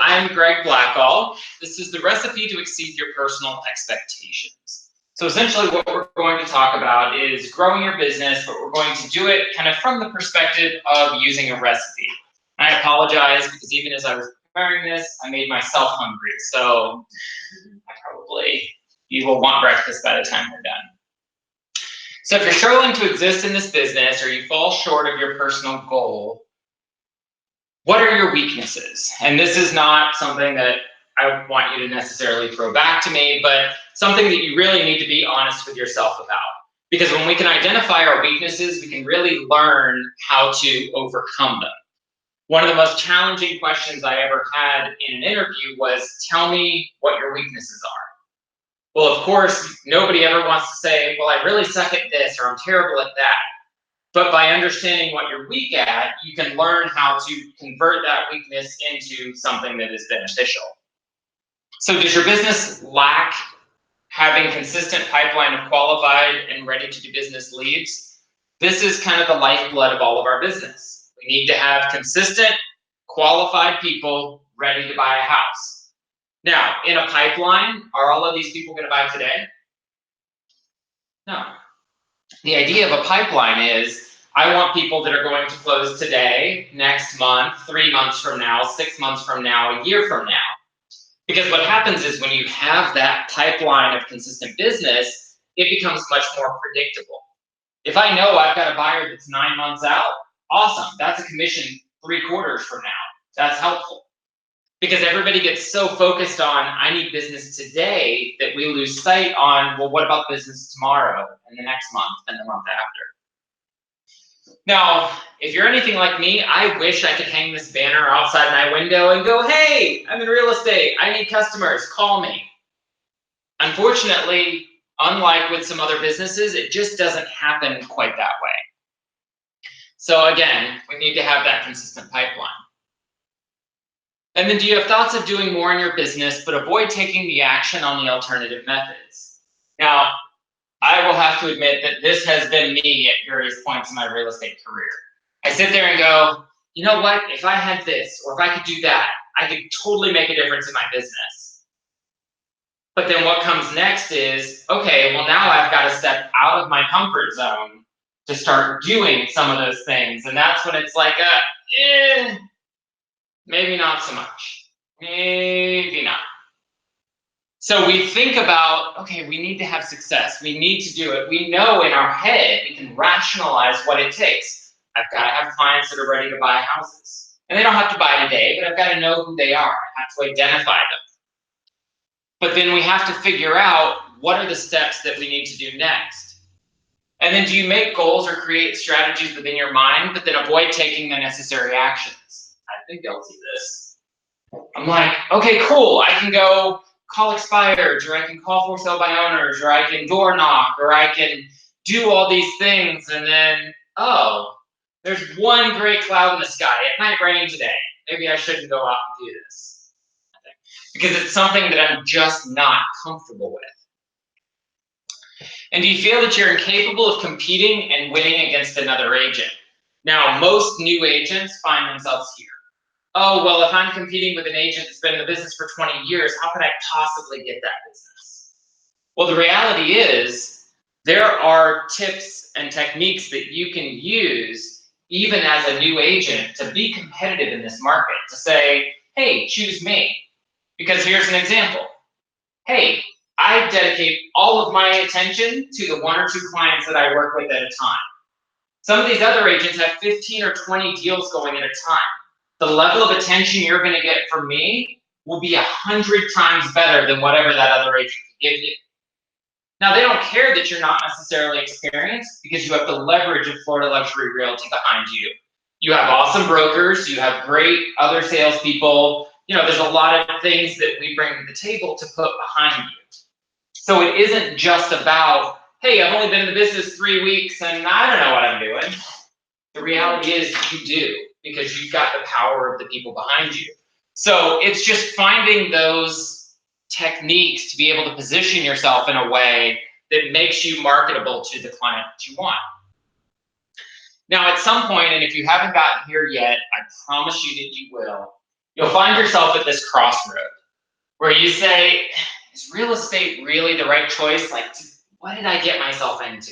I'm Greg Blackall. This is the recipe to exceed your personal expectations. So essentially what we're going to talk about is growing your business, but we're going to do it kind of from the perspective of using a recipe. I apologize because even as I was preparing this, I made myself hungry. So you will want breakfast by the time we're done. So if you're struggling to exist in this business or you fall short of your personal goal, what are your weaknesses? And this is not something that I want you to necessarily throw back to me, but something that you really need to be honest with yourself about. Because when we can identify our weaknesses, we can really learn how to overcome them. One of the most challenging questions I ever had in an interview was, tell me what your weaknesses are. Well, of course, nobody ever wants to say, well, I really suck at this or I'm terrible at that. But by understanding what you're weak at, you can learn how to convert that weakness into something that is beneficial. So does your business lack having consistent pipeline of qualified and ready to do business leads? This is kind of the lifeblood of all of our business. We need to have consistent, qualified people ready to buy a house. Now, in a pipeline, are all of these people going to buy today? No. The idea of a pipeline is, I want people that are going to close today, next month, 3 months from now, 6 months from now, a year from now. Because what happens is when you have that pipeline of consistent business, it becomes much more predictable. If I know I've got a buyer that's 9 months out, awesome. That's a commission 3 quarters from now. That's helpful. Because everybody gets so focused on, I need business today, that we lose sight on, well, what about business tomorrow and the next month and the month after? Now, if you're anything like me, I wish I could hang this banner outside my window and go, hey, I'm in real estate. I need customers. Call me. Unfortunately, unlike with some other businesses, it just doesn't happen quite that way. So again, we need to have that consistent pipeline. And then do you have thoughts of doing more in your business, but avoid taking the action on the alternative methods? Now, I will have to admit that this has been me at various points in my real estate career. I sit there and go, you know what, if I had this, or if I could do that, I could totally make a difference in my business. But then what comes next is, okay, well now I've got to step out of my comfort zone to start doing some of those things. And that's when it's like, maybe not so much. Maybe not. So we think about, okay, we need to have success. We need to do it. We know in our head, we can rationalize what it takes. I've got to have clients that are ready to buy houses. And they don't have to buy today, but I've got to know who they are. I have to identify them. But then we have to figure out what are the steps that we need to do next. And then do you make goals or create strategies within your mind, but then avoid taking the necessary actions? I've been guilty of this. I'm like, okay, cool. I can go call expireds, or I can call for sale by owners, or I can door knock, or I can do all these things. And then, oh, there's one gray cloud in the sky. It might rain today. Maybe I shouldn't go out and do this. Because it's something that I'm just not comfortable with. And do you feel that you're incapable of competing and winning against another agent? Now, most new agents find themselves here. Oh, well, if I'm competing with an agent that's been in the business for 20 years, how could I possibly get that business? Well, the reality is there are tips and techniques that you can use even as a new agent to be competitive in this market, to say, hey, choose me. Because here's an example. Hey, I dedicate all of my attention to the 1 or 2 clients that I work with at a time. Some of these other agents have 15 or 20 deals going at a time. The level of attention you're going to get from me will be 100 times better than whatever that other agent can give you. Now, they don't care that you're not necessarily experienced because you have the leverage of Florida Luxury Realty behind you. You have awesome brokers. You have great other salespeople. You know, there's a lot of things that we bring to the table to put behind you. So it isn't just about, hey, I've only been in the business 3 weeks and I don't know what I'm doing. The reality is you do, because you've got the power of the people behind you. So it's just finding those techniques to be able to position yourself in a way that makes you marketable to the client that you want. Now, at some point, and if you haven't gotten here yet, I promise you that you will, you'll find yourself at this crossroad where you say, is real estate really the right choice? Like, what did I get myself into?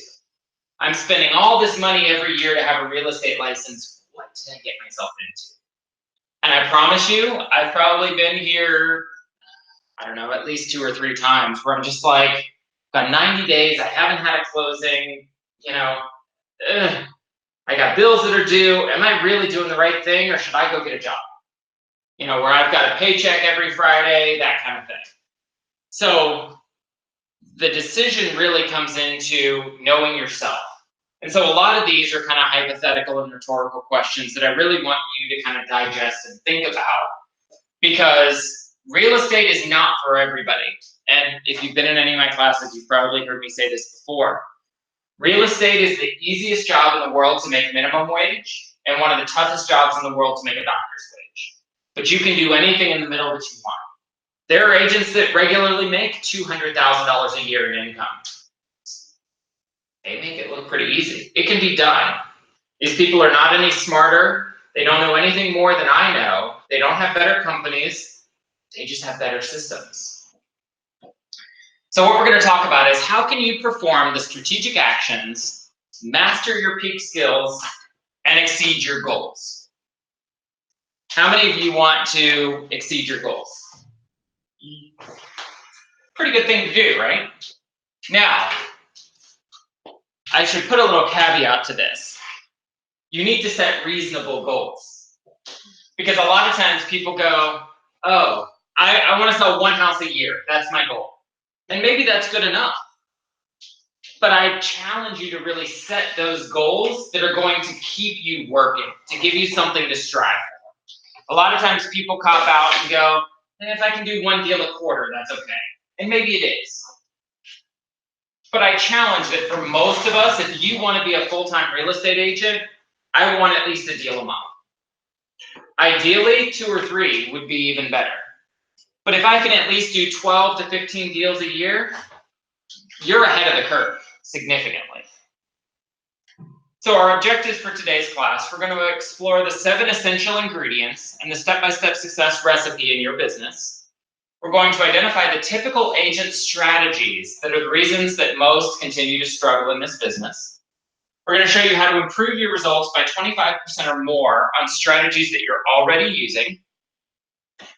I'm spending all this money every year to have a real estate license. What did I get myself into? And I promise you, I've probably been here, I don't know, at least 2 or 3 times where I'm just like, got 90 days, I haven't had a closing, you know, I got bills that are due. Am I really doing the right thing, or should I go get a job? You know, where I've got a paycheck every Friday, that kind of thing. So the decision really comes into knowing yourself. And so a lot of these are kind of hypothetical and rhetorical questions that I really want you to kind of digest and think about, because real estate is not for everybody. And if you've been in any of my classes, you've probably heard me say this before. Real estate is the easiest job in the world to make minimum wage, and one of the toughest jobs in the world to make a doctor's wage. But you can do anything in the middle that you want. There are agents that regularly make $200,000 a year in income. They make it look pretty easy. It can be done. These people are not any smarter. They don't know anything more than I know. They don't have better companies. They just have better systems. So what we're going to talk about is, how can you perform the strategic actions, master your peak skills, and exceed your goals? How many of you want to exceed your goals? Pretty good thing to do, right? Now, I should put a little caveat to this. You need to set reasonable goals. Because a lot of times people go, oh, I want to sell 1 house a year. That's my goal. And maybe that's good enough. But I challenge you to really set those goals that are going to keep you working, to give you something to strive for. A lot of times people cop out and go, if I can do 1 deal a quarter, that's okay. And maybe it is. But I challenge that for most of us, if you want to be a full-time real estate agent, I want at least a deal a month. Ideally, 2 or 3 would be even better. But if I can at least do 12 to 15 deals a year, you're ahead of the curve significantly. So our objectives for today's class, we're going to explore the 7 essential ingredients and the step-by-step success recipe in your business. We're going to identify the typical agent strategies that are the reasons that most continue to struggle in this business. We're going to show you how to improve your results by 25% or more on strategies that you're already using.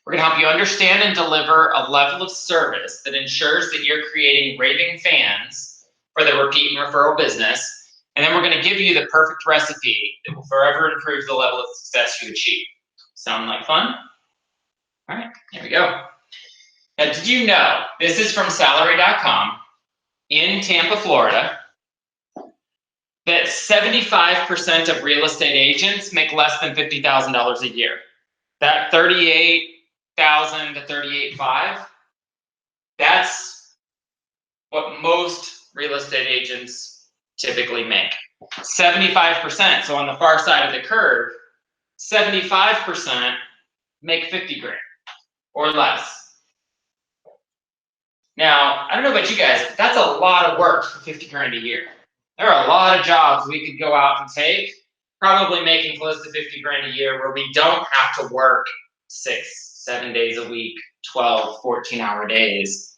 We're going to help you understand and deliver a level of service that ensures that you're creating raving fans for the repeat and referral business. And then we're going to give you the perfect recipe that will forever improve the level of success you achieve. Sound like fun? All right, here we go. Now, did you know, this is from salary.com, in Tampa, Florida, that 75% of real estate agents make less than $50,000 a year. That $38,000 to $38,500, that's what most real estate agents typically make. 75%, so on the far side of the curve, 75% make 50 grand or less. Now, I don't know about you guys, but that's a lot of work for 50 grand a year. There are a lot of jobs we could go out and take, probably making close to 50 grand a year, where we don't have to work 6, 7 days a week, 12, 14-hour days.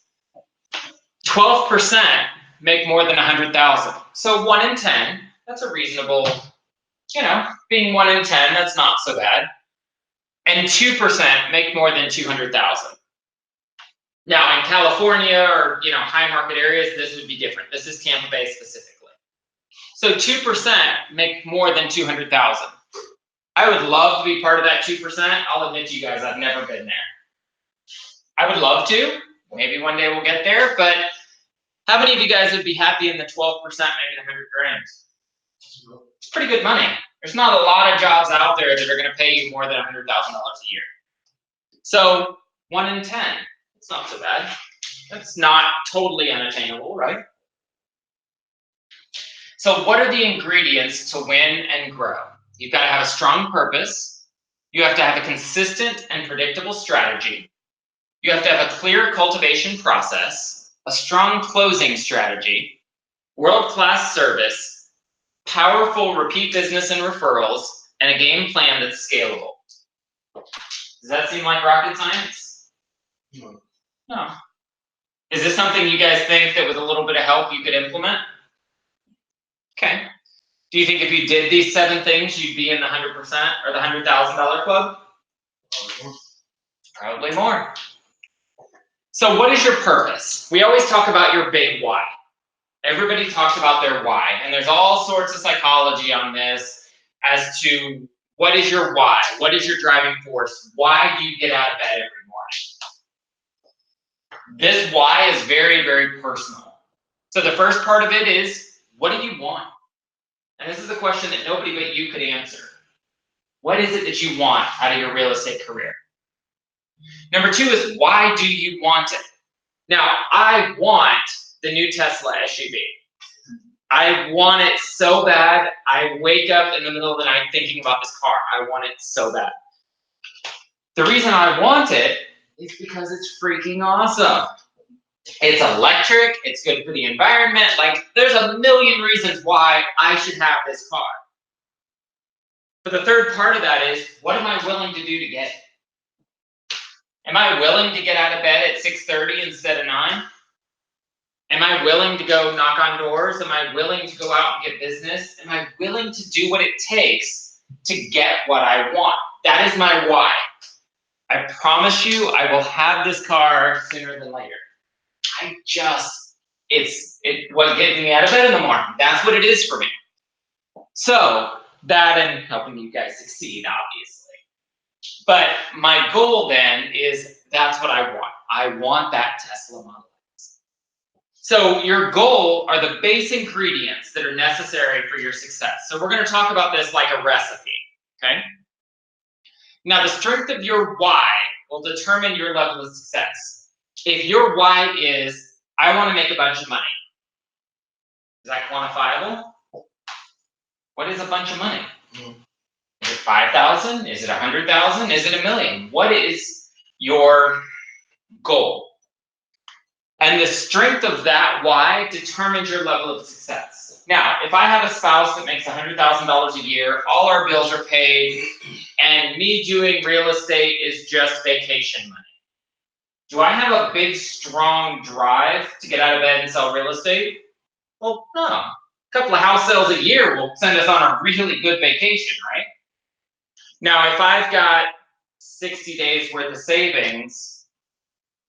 12% make more than 100,000. So 1 in 10, that's a reasonable, being 1 in 10, that's not so bad. And 2% make more than 200,000. Now, in California or high market areas, this would be different. This is Tampa Bay specifically. So 2% make more than 200,000. I would love to be part of that 2%. I'll admit to you guys, I've never been there. I would love to. Maybe one day we'll get there. But how many of you guys would be happy in the 12% making 100 grand? It's pretty good money. There's not a lot of jobs out there that are going to pay you more than $100,000 a year. So 1 in 10. It's not so bad. That's not totally unattainable, right? So what are the ingredients to win and grow? You've got to have a strong purpose. You have to have a consistent and predictable strategy. You have to have a clear cultivation process, a strong closing strategy, world-class service, powerful repeat business and referrals, and a game plan that's scalable. Does Does that seem like rocket science? No. Is this something you guys think that with a little bit of help you could implement? Okay. Do you think if you did these 7 things, you'd be in the 100% or the $100,000 club? Probably more. So what is your purpose? We always talk about your big why. Everybody talks about their why, and there's all sorts of psychology on this as to what is your why? What is your driving force? Why do you get out of bed every morning? This why is very, very personal. So the first part of it is, what do you want? And this is a question that nobody but you could answer. What is it that you want out of your real estate career? Number 2 is, why do you want it? Now, I want the new Tesla SUV. I want it so bad. I wake up in the middle of the night thinking about this car. I want it so bad. The reason I want it is because it's freaking awesome. It's electric. It's good for the environment. Like, there's a million reasons why I should have this car. But the third part of that is, what am I willing to do to get it? Am I willing to get out of bed at 6:30 instead of 9? Am I willing to go knock on doors? Am I willing to go out and get business? Am I willing to do what it takes to get what I want? That is my why. I promise you, I will have this car sooner than later. It's what gets me out of bed in the morning. That's what it is for me. So, that and helping you guys succeed, obviously. But my goal then is, that's what I want. I want that Tesla Model X. So your goal are the base ingredients that are necessary for your success. So we're going to talk about this like a recipe, okay? Now, the strength of your why will determine your level of success. If your why is, I want to make a bunch of money, is that quantifiable? What is a bunch of money? Is it 5,000? Is it 100,000? Is it $1 million? What is your goal? And the strength of that why determines your level of success. Now, if I have a spouse that makes $100,000 a year, all our bills are paid, and me doing real estate is just vacation money, do I have a big, strong drive to get out of bed and sell real estate? Well, no. A couple of house sales a year will send us on a really good vacation, right? Now, if I've got 60 days worth of savings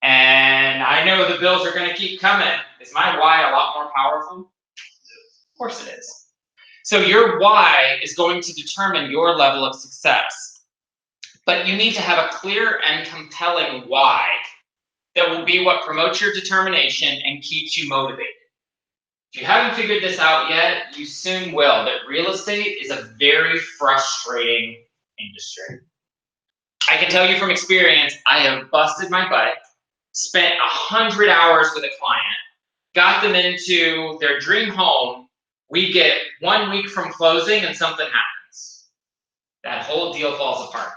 and I know the bills are going to keep coming, is my why a lot more powerful? Of course it is. So your why is going to determine your level of success. But you need to have a clear and compelling why that will be what promotes your determination and keeps you motivated. If you haven't figured this out yet, you soon will. That real estate is a very frustrating industry. I can tell you from experience, I have busted my butt, spent 100 hours with a client, got them into their dream home. We get 1 week from closing and something happens. That whole deal falls apart.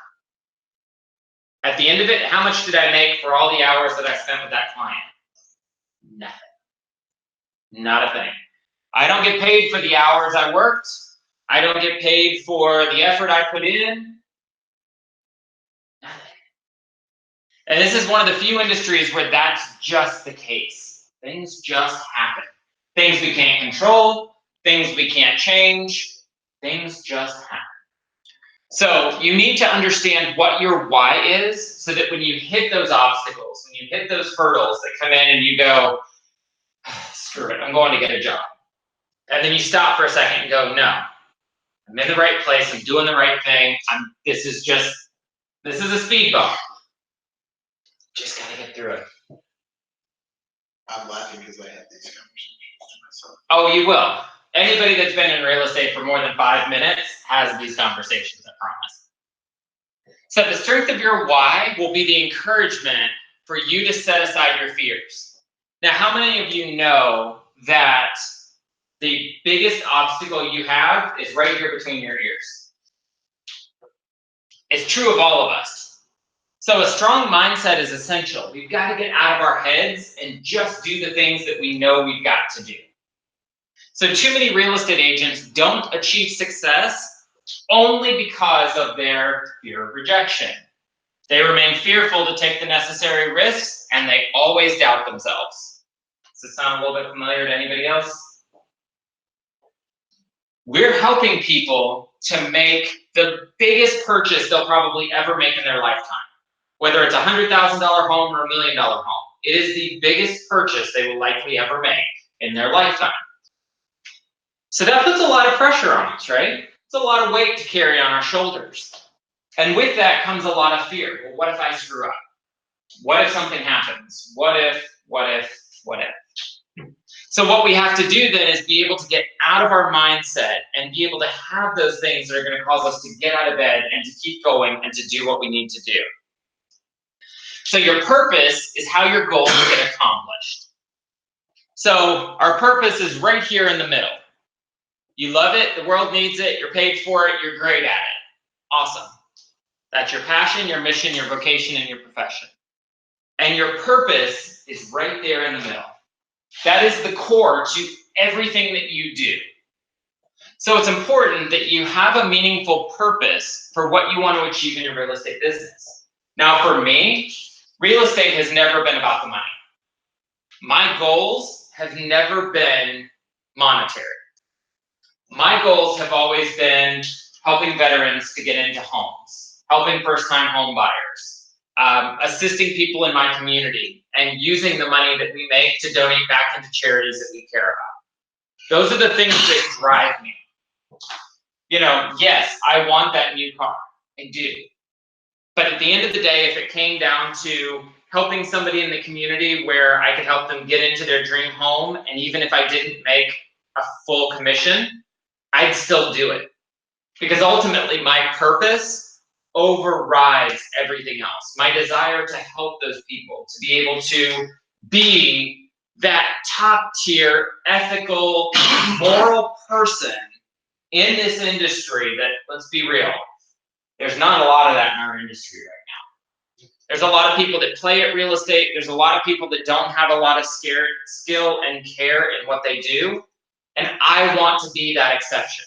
At the end of it, how much did I make for all the hours that I spent with that client? Nothing. Not a thing. I don't get paid for the hours I worked. I don't get paid for the effort I put in. Nothing. And this is one of the few industries where that's just the case. Things just happen. Things we can't control, things we can't change, things just happen. So you need to understand what your why is, so that when you hit those obstacles, when you hit those hurdles that come in and you go, screw it, I'm going to get a job. And then you stop for a second and go, no, I'm in the right place, I'm doing the right thing, this is a speed bump. Just gotta get through it. I'm laughing because I have these conversations to myself. Oh, you will. Anybody that's been in real estate for more than 5 minutes has these conversations, I promise. So the strength of your why will be the encouragement for you to set aside your fears. Now, how many of you know that the biggest obstacle you have is right here between your ears? It's true of all of us. So a strong mindset is essential. We've got to get out of our heads and just do the things that we know we've got to do. So too many real estate agents don't achieve success only because of their fear of rejection. They remain fearful to take the necessary risks, and they always doubt themselves. Does this sound a little bit familiar to anybody else? We're helping people to make the biggest purchase they'll probably ever make in their lifetime. Whether it's a $100,000 home or a $1 million home, it is the biggest purchase they will likely ever make in their lifetime. So that puts a lot of pressure on us, right? It's a lot of weight to carry on our shoulders. And with that comes a lot of fear. Well, what if I screw up? What if something happens? What if? So what we have to do then is be able to get out of our mindset and be able to have those things that are going to cause us to get out of bed and to keep going and to do what we need to do. So your purpose is how your goals get accomplished. So our purpose is right here in the middle. You love it, the world needs it, you're paid for it, you're great at it. Awesome. That's your passion, your mission, your vocation, and your profession. And your purpose is right there in the middle. That is the core to everything that you do. So it's important that you have a meaningful purpose for what you want to achieve in your real estate business. Now for me, real estate has never been about the money. My goals have never been monetary. My goals have always been helping veterans to get into homes, helping first-time home buyers, assisting people in my community, and using the money that we make to donate back into charities that we care about. Those are the things that drive me. You know, yes, I want that new car. I do. But at the end of the day, if it came down to helping somebody in the community where I could help them get into their dream home, and even if I didn't make a full commission, I'd still do it. Because ultimately, my purpose overrides everything else. My desire to help those people, to be able to be that top tier, ethical, moral person in this industry that, let's be real, there's not a lot of that in our industry right now. There's a lot of people that play at real estate. There's a lot of people that don't have a lot of skill and care in what they do. And I want to be that exception.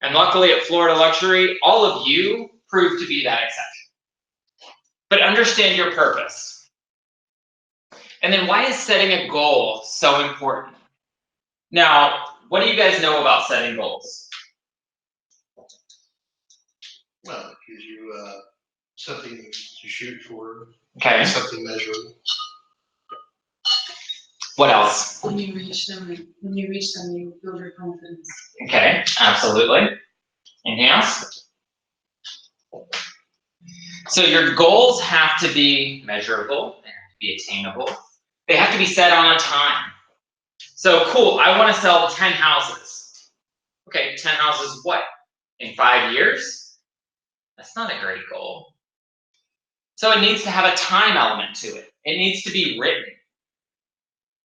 And luckily at Florida Luxury, all of you prove to be that exception. But understand your purpose. And then why is setting a goal so important? Now, what do you guys know about setting goals? Well, it gives you something to shoot for, Okay. something measurable. What else? When you reach them, you build your confidence. Okay, absolutely. Anything else? So your goals have to be measurable, they have to be attainable, they have to be set on a time. So cool, I want to sell 10 houses. Okay, 10 houses what? In 5 years? That's not a great goal. So it needs to have a time element to it. It needs to be written.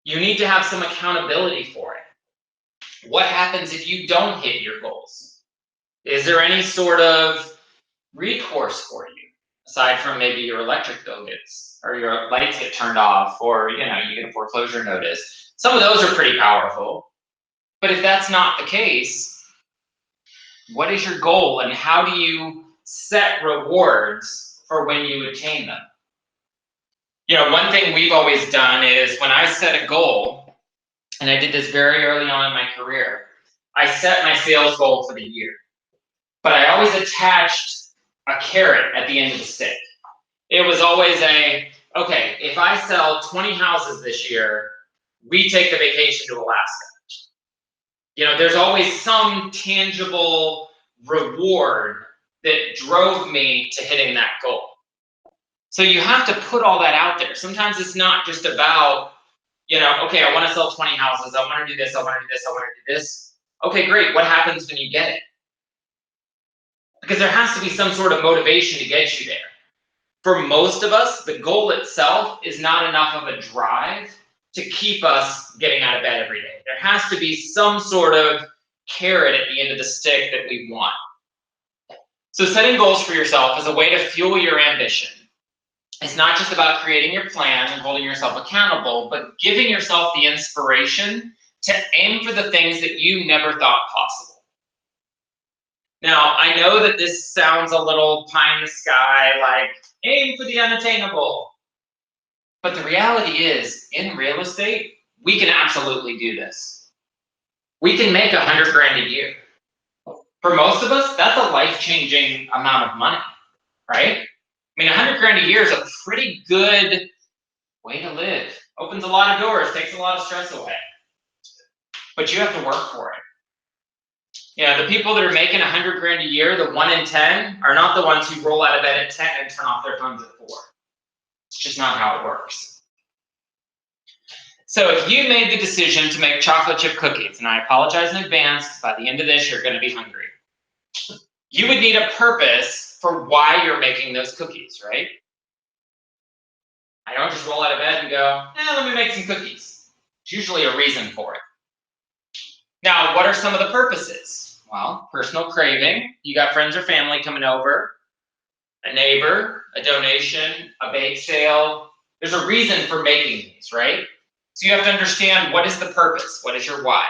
You need to have some accountability for it. What happens if you don't hit your goals? Is there any sort of recourse for you? Aside from maybe your electric bill gets, or your lights get turned off, or you get a foreclosure notice. Some of those are pretty powerful. But if that's not the case, what is your goal and how do you set rewards for when you attain them? One thing we've always done is when I set a goal, and I did this very early on in my career, I set my sales goal for the year. But I always attached a carrot at the end of the stick. It was always okay, if I sell 20 houses this year, we take the vacation to Alaska. There's always some tangible reward that drove me to hitting that goal. So you have to put all that out there. Sometimes it's not just about, okay, I want to sell 20 houses. I want to do this. I want to do this. I want to do this. Okay, great. What happens when you get it? Because there has to be some sort of motivation to get you there. For most of us, the goal itself is not enough of a drive to keep us getting out of bed every day. There has to be some sort of carrot at the end of the stick that we want. So setting goals for yourself is a way to fuel your ambition. It's not just about creating your plan and holding yourself accountable, but giving yourself the inspiration to aim for the things that you never thought possible. Now, I know that this sounds a little pie in the sky, like, Aim for the unattainable. But the reality is, in real estate, we can absolutely do this. We can make 100 grand a year. For most of us, that's a life-changing amount of money, right? I mean, 100 grand a year is a pretty good way to live. Opens a lot of doors, takes a lot of stress away. But you have to work for it. Yeah, the people that are making 100 grand a year, the 1 in 10, are not the ones who roll out of bed at 10 and turn off their phones at 4. It's just not how it works. So if you made the decision to make chocolate chip cookies, and I apologize in advance, because by the end of this, you're going to be hungry. You would need a purpose for why you're making those cookies, right? I don't just roll out of bed and go, let me make some cookies. There's usually a reason for it. Now, what are some of the purposes? Well, personal craving. You got friends or family coming over, a neighbor, a donation, a bake sale. There's a reason for making these, right? So you have to understand, what is the purpose? What is your why?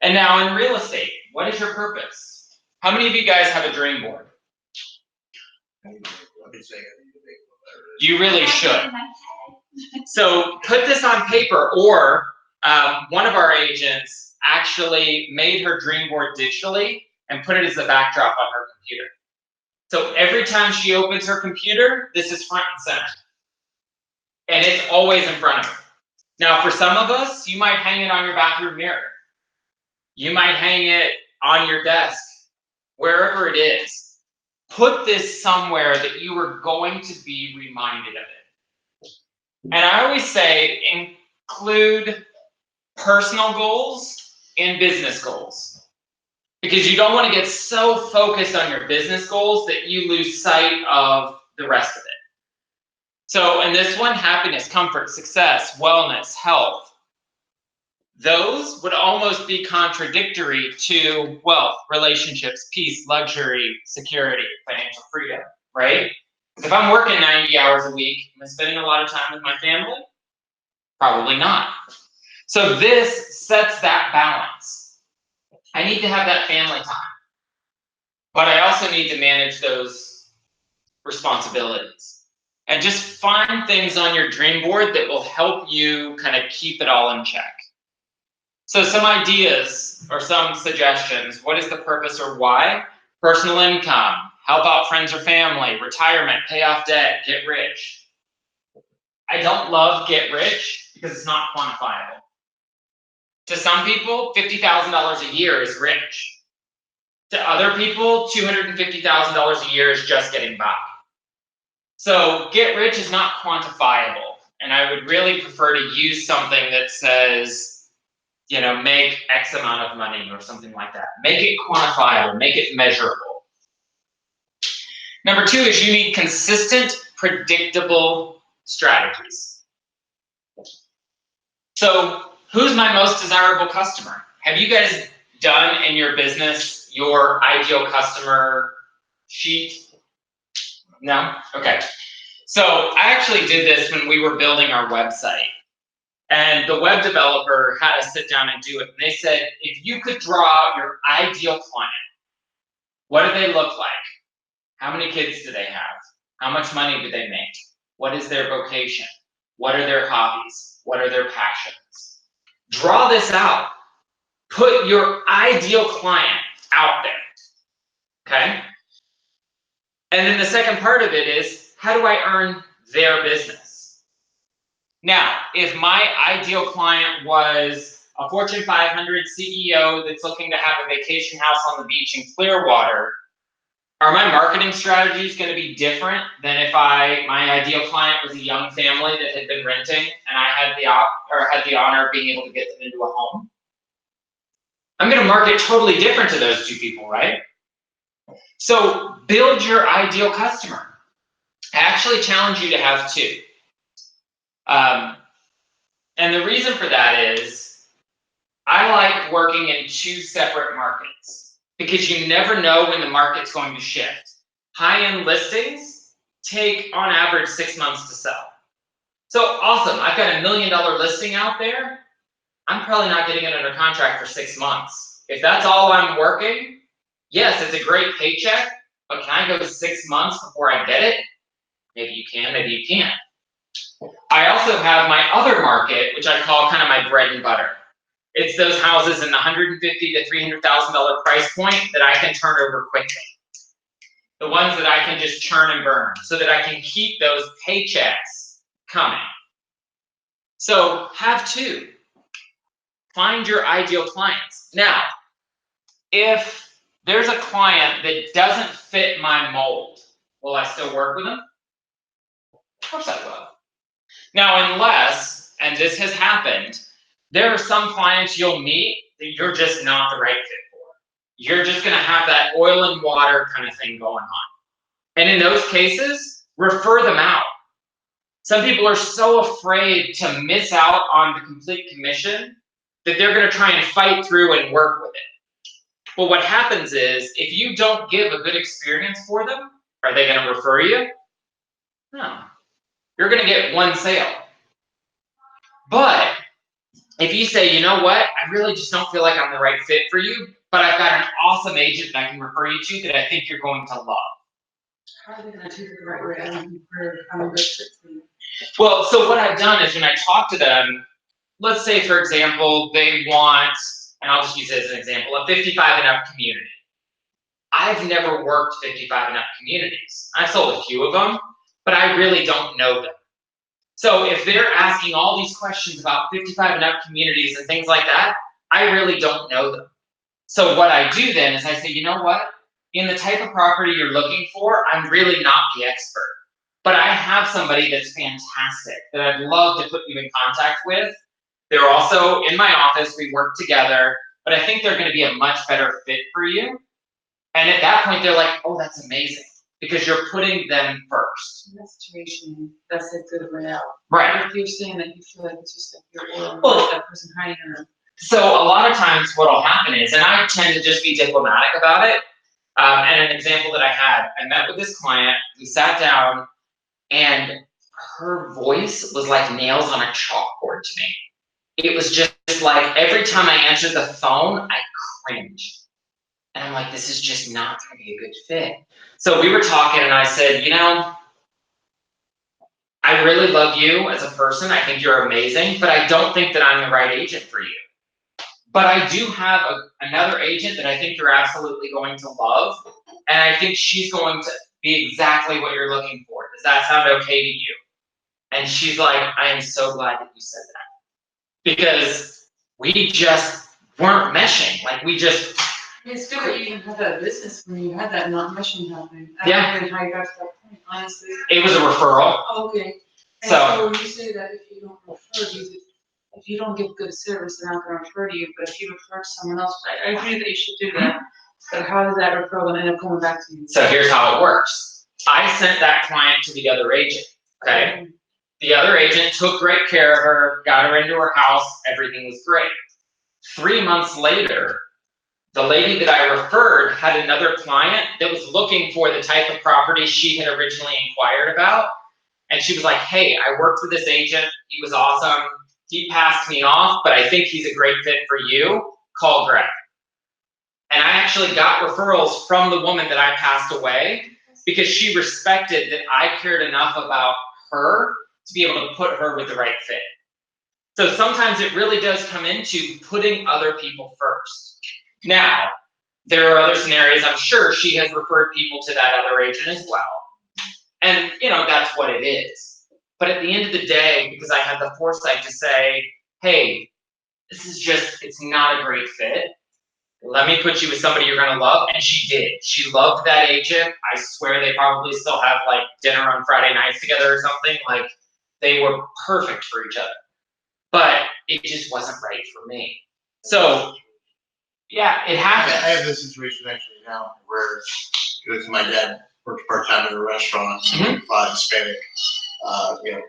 And now in real estate, what is your purpose? How many of you guys have a dream board? You really should. So put this on paper, or one of our agents actually made her dream board digitally and put it as the backdrop on her computer. So every time she opens her computer, this is front and center. And it's always in front of her. Now, for some of us, you might hang it on your bathroom mirror. You might hang it on your desk, wherever it is. Put this somewhere that you are going to be reminded of it. And I always say, include personal goals and business goals. Because you don't want to get so focused on your business goals that you lose sight of the rest of it. So in this one, happiness, comfort, success, wellness, health, those would almost be contradictory to wealth, relationships, peace, luxury, security, financial freedom, right? If I'm working 90 hours a week, am I spending a lot of time with my family? Probably not. So this sets that balance. I need to have that family time, but I also need to manage those responsibilities. And just find things on your dream board that will help you kind of keep it all in check. So some ideas or some suggestions. What is the purpose or why? Personal income, help out friends or family, retirement, pay off debt, get rich. I don't love get rich because it's not quantifiable. To some people, $50,000 a year is rich. To other people, $250,000 a year is just getting by. So get rich is not quantifiable. And I would really prefer to use something that says, make X amount of money or something like that. Make it quantifiable, make it measurable. Number 2 is you need consistent, predictable strategies. So who's my most desirable customer? Have you guys done in your business your ideal customer sheet? No? Okay. So I actually did this when we were building our website. And the web developer had us sit down and do it. And they said, if you could draw out your ideal client, what do they look like? How many kids do they have? How much money do they make? What is their vocation? What are their hobbies? What are their passions? Draw this out. Put your ideal client out there. Okay? And then the second part of it is, how do I earn their business? Now, if my ideal client was a Fortune 500 CEO that's looking to have a vacation house on the beach in Clearwater, are my marketing strategies going to be different than if my ideal client was a young family that had been renting and I had the honor of being able to get them into a home? I'm going to market totally different to those two people, right? So build your ideal customer. I actually challenge you to have 2. And the reason for that is I like working in 2 separate markets because you never know when the market's going to shift. High-end listings take on average 6 months to sell. So awesome, I've got $1 million listing out there. I'm probably not getting it under contract for 6 months. If that's all I'm working, yes, it's a great paycheck, but can I go 6 months before I get it? Maybe you can, maybe you can't. I also have my other market, which I call kind of my bread and butter. It's those houses in the $150,000 to $300,000 price point that I can turn over quickly. The ones that I can just churn and burn so that I can keep those paychecks coming. So have two. Find your ideal clients. Now, if there's a client that doesn't fit my mold, will I still work with them? Of course I will. Now, unless, and this has happened, there are some clients you'll meet that you're just not the right fit for. You're just going to have that oil and water kind of thing going on. And in those cases, refer them out. Some people are so afraid to miss out on the complete commission that they're going to try and fight through and work with it. But what happens is, if you don't give a good experience for them, are they going to refer you? No. You're going to get one sale. But if you say, you know what, I really just don't feel like I'm the right fit for you, but I've got an awesome agent that I can refer you to that I think you're going to love. How are they gonna do it the right way? I don't think I'm a good fit for you. Well, so what I've done is when I talk to them, let's say, for example, they want, and I'll just use it as an example, a 55 and up community. I've never worked 55 and up communities. I've sold a few of them, but I really don't know them. So if they're asking all these questions about 55 and up communities and things like that, I really don't know them. So what I do then is I say, you know what? In the type of property you're looking for, I'm really not the expert. But I have somebody that's fantastic that I'd love to put you in contact with. They're also in my office, we work together, but I think they're going to be a much better fit for you. And at that point, they're like, oh, that's amazing, because you're putting them first. In that situation, that's a good way out. Right. If you're saying that you feel like it's just like you're Well, that person hiding her. So a lot of times what'll happen is, and I tend to just be diplomatic about it, and an example that I met with this client, we sat down, and her voice was like nails on a chalkboard to me. It was just like every time I answered the phone, I cringed. And I'm like, this is just not going to be a good fit. So we were talking, and I said, you know, I really love you as a person. I think you're amazing, but I don't think that I'm the right agent for you. But I do have another agent that I think you're absolutely going to love, and I think she's going to be exactly what you're looking for. Does that sound okay to you? And she's like, I am so glad that you said that. Because we just weren't meshing. Like, we just... It's good that you even had that business when you had that not meshing happening. Yeah. I don't know how you got to that point, honestly. It was a referral. Oh, okay. And So so when you say that if you don't refer, if you don't give good service, they're not going to refer to you. But if you refer to someone else, I agree that you should do that. But how does that referral end up coming back to you? So here's how it works. I sent that client to the other agent, okay? The other agent took great care of her, got her into her house, everything was great. 3 months later, the lady that I referred had another client that was looking for the type of property she had originally inquired about. And she was like, hey, I worked with this agent. He was awesome. He passed me off, but I think he's a great fit for you. Call Greg. And I actually got referrals from the woman that I passed away because she respected that I cared enough about her to be able to put her with the right fit. So sometimes it really does come into putting other people first. Now, there are other scenarios. I'm sure she has referred people to that other agent as well. And, you know, that's what it is. But at the end of the day, because I had the foresight to say, hey, this is just, it's not a great fit. Let me put you with somebody you're going to love. And she did. She loved that agent. I swear they probably still have like dinner on Friday nights together or something. Like, they were perfect for each other. But it just wasn't right for me. So, yeah, it happens. I have this situation actually now where my dad worked part-time in a restaurant, a lot of Hispanic,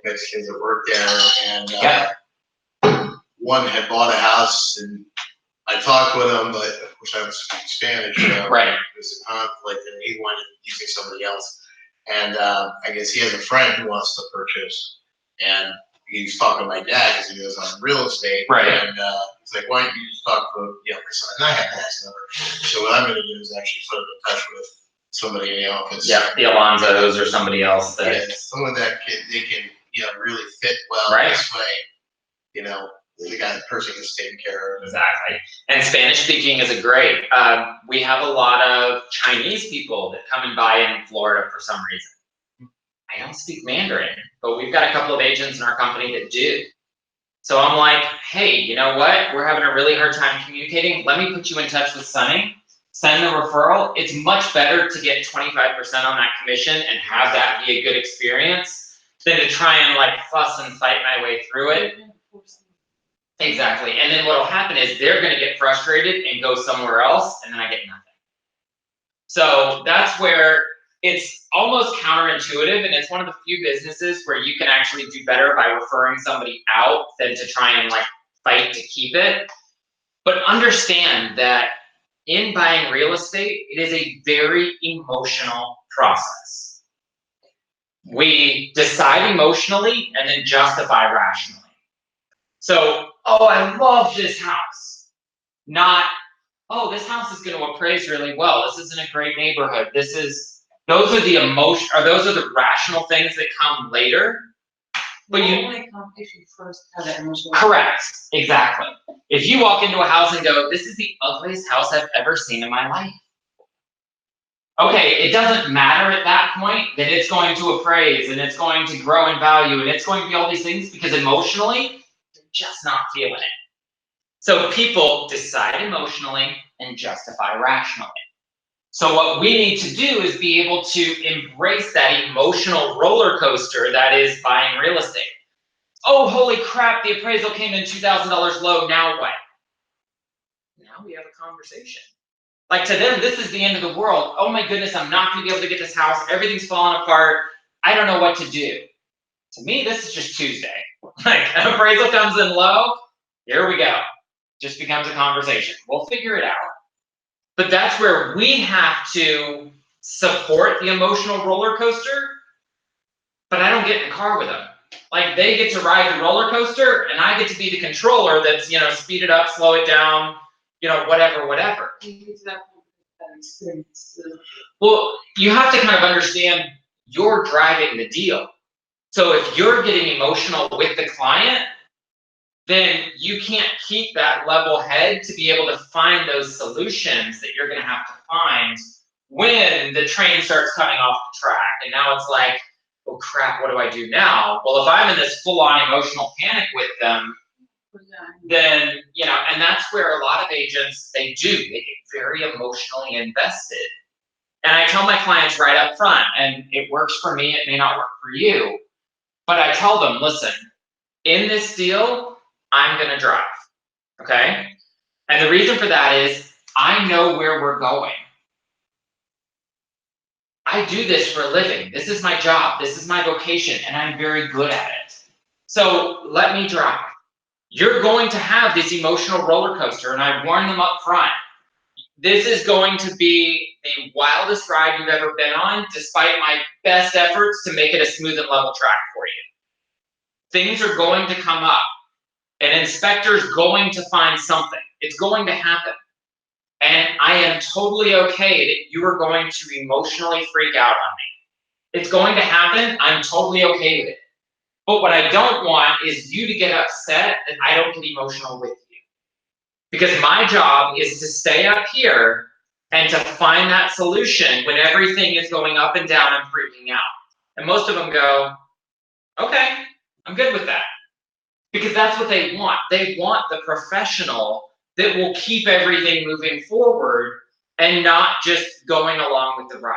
Mexicans that worked there, and one had bought a house, and I talked with him, but of course I was speaking Spanish, so Right. It was a conflict, and he wanted using somebody else, and I guess he has a friend who wants to purchase, and he's talking to my dad because he goes on real estate, Right. And he's like, why don't you just talk to his son? And I have his number. So what I'm going to do is actually put him in touch with somebody in the office. Yeah, the Alonzos or somebody else that. Yeah, someone that they can, really fit well Right. this way. The person gets taken care of. Exactly. And Spanish speaking is a great. We have a lot of Chinese people that come and buy in Florida for some reason. I don't speak Mandarin, but we've got a couple of agents in our company that do. So I'm like, hey, you know what? We're having a really hard time communicating. Let me put you in touch with Sunny. Send the referral. It's much better to get 25% on that commission and have that be a good experience than to try and fuss and fight my way through it. Exactly. And then what'll happen is they're going to get frustrated and go somewhere else, and then I get nothing. So that's where it's almost counterintuitive, and it's one of the few businesses where you can actually do better by referring somebody out than to try and fight to keep it. But understand that in buying real estate, it is a very emotional process. We decide emotionally and then justify rationally. So, oh, I love this house. Not, oh, this house is going to appraise really well. This is in a great neighborhood. Those are the rational things that come later. But only come if you first have that emotional. Correct. Exactly. If you walk into a house and go, this is the ugliest house I've ever seen in my life. Okay, it doesn't matter at that point that it's going to appraise and it's going to grow in value and it's going to be all these things because emotionally, they're just not feeling it. So people decide emotionally and justify rationally. So what we need to do is be able to embrace that emotional roller coaster that is buying real estate. Oh, holy crap, the appraisal came in $2,000 low, now what? Now we have a conversation. To them, this is the end of the world. Oh my goodness, I'm not gonna be able to get this house. Everything's falling apart. I don't know what to do. To me, this is just Tuesday. An appraisal comes in low, here we go. Just becomes a conversation. We'll figure it out. But that's where we have to support the emotional roller coaster, but I don't get in the car with them. They get to ride the roller coaster, and I get to be the controller that's, speed it up, slow it down, whatever. Well, you have to kind of understand you're driving the deal. So if you're getting emotional with the client, then you can't keep that level head to be able to find those solutions that you're going to have to find when the train starts coming off the track. And now it's like, oh crap, what do I do now? Well, if I'm in this full-on emotional panic with them, then, and that's where a lot of agents, they get very emotionally invested. And I tell my clients right up front, and it works for me, it may not work for you, but I tell them, listen, in this deal, I'm gonna drive, okay? And the reason for that is, I know where we're going. I do this for a living. This is my job, this is my vocation, and I'm very good at it. So let me drive. You're going to have this emotional roller coaster, and I warn them up front. This is going to be the wildest ride you've ever been on, despite my best efforts to make it a smooth and level track for you. Things are going to come up. An inspector's going to find something. It's going to happen. And I am totally okay that you are going to emotionally freak out on me. It's going to happen. I'm totally okay with it. But what I don't want is you to get upset that I don't get emotional with you. Because my job is to stay up here and to find that solution when everything is going up and down and freaking out. And most of them go, okay, I'm good with that. Because that's what they want. They want the professional that will keep everything moving forward and not just going along with the ride.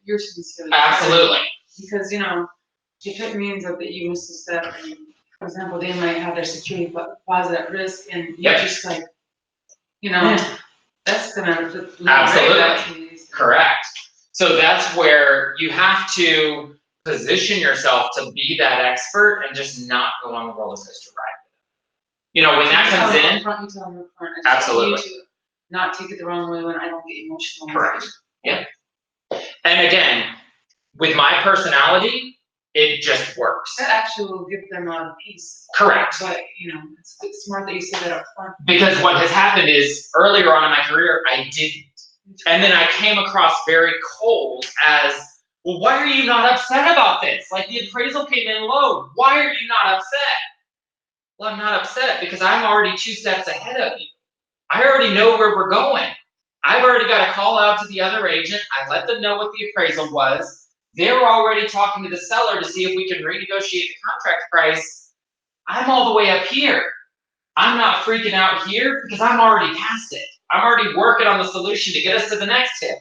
You're sincere. Absolutely. Because, if it means that you missed a step, and, for example, they might have their security deposit at risk, and you're just like, that's gonna absolutely correct. So that's where you have to position yourself to be that expert and just not go on the roller coaster ride. When that comes in, absolutely. Not take it the wrong way when I don't get emotional. Correct. Yeah. And again, with my personality, it just works. That actually will give them a lot of peace. Correct. But, it's smart that you say that up front. Because what has happened is, earlier on in my career, I didn't. And then I came across very cold as, well, why are you not upset about this? Like, the appraisal came in low. Why are you not upset? Well, I'm not upset because I'm already 2 steps ahead of you. I already know where we're going. I've already got a call out to the other agent. I let them know what the appraisal was. They're already talking to the seller to see if we can renegotiate the contract price. I'm all the way up here. I'm not freaking out here because I'm already past it. I'm already working on the solution to get us to the next tip.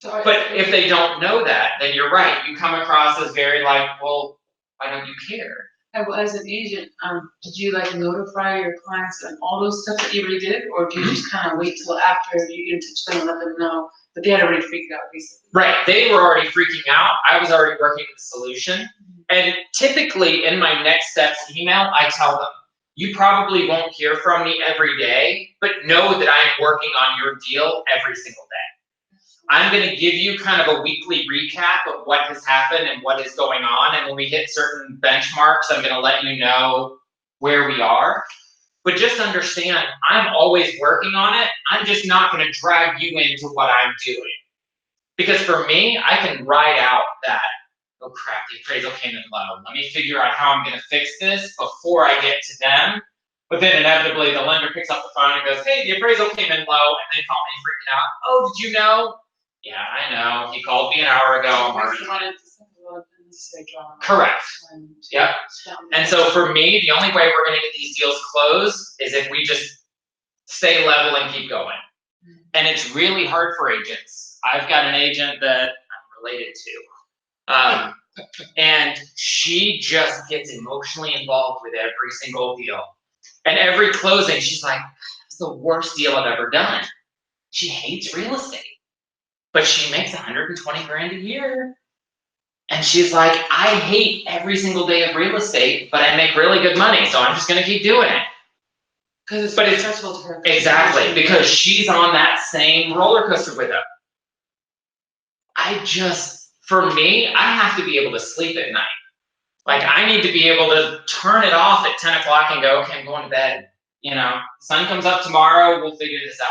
But if they don't know that, then you're right. You come across as very like, well, why don't you care? And well, as an agent, did you like notify your clients and all those stuff that you already did, or do you just kind of wait till after you get in touch with them and let them know that they had already freaked out, basically? Right, they were already freaking out. I was already working with the solution. And typically in my next steps email, I tell them, you probably won't hear from me every day, but know that I am working on your deal every single day. I'm going to give you kind of a weekly recap of what has happened and what is going on. And when we hit certain benchmarks, I'm going to let you know where we are. But just understand, I'm always working on it. I'm just not going to drag you into what I'm doing. Because for me, I can ride out that, oh crap, the appraisal came in low. Let me figure out how I'm going to fix this before I get to them. But then inevitably, the lender picks up the phone and goes, hey, the appraisal came in low. And they call me freaking out. Oh, did you know? Yeah, I know. He called me an hour ago. I'm already correct. Yep. And so for me, the only way we're going to get these deals closed is if we just stay level and keep going. And it's really hard for agents. I've got an agent that I'm related to. And she just gets emotionally involved with every single deal. And every closing, she's like, it's the worst deal I've ever done. She hates real estate. But she makes 120 grand a year. And she's like, I hate every single day of real estate, but I make really good money, so I'm just gonna keep doing it. Because it's stressful to her. Exactly, because she's on that same roller coaster with her. For me, I have to be able to sleep at night. Like, I need to be able to turn it off at 10 o'clock and go, okay, I'm going to bed. You know, sun comes up tomorrow, we'll figure this out.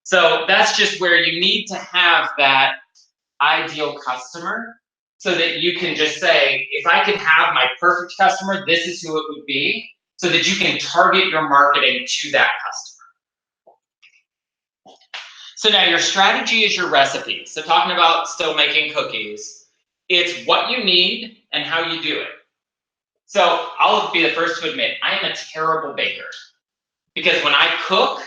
So that's just where you need to have that ideal customer so that you can just say, if I could have my perfect customer, this is who it would be, so that you can target your marketing to that customer. So now your strategy is your recipe. So talking about still making cookies, it's what you need and how you do it. So I'll be the first to admit, I am a terrible baker. Because when I cook,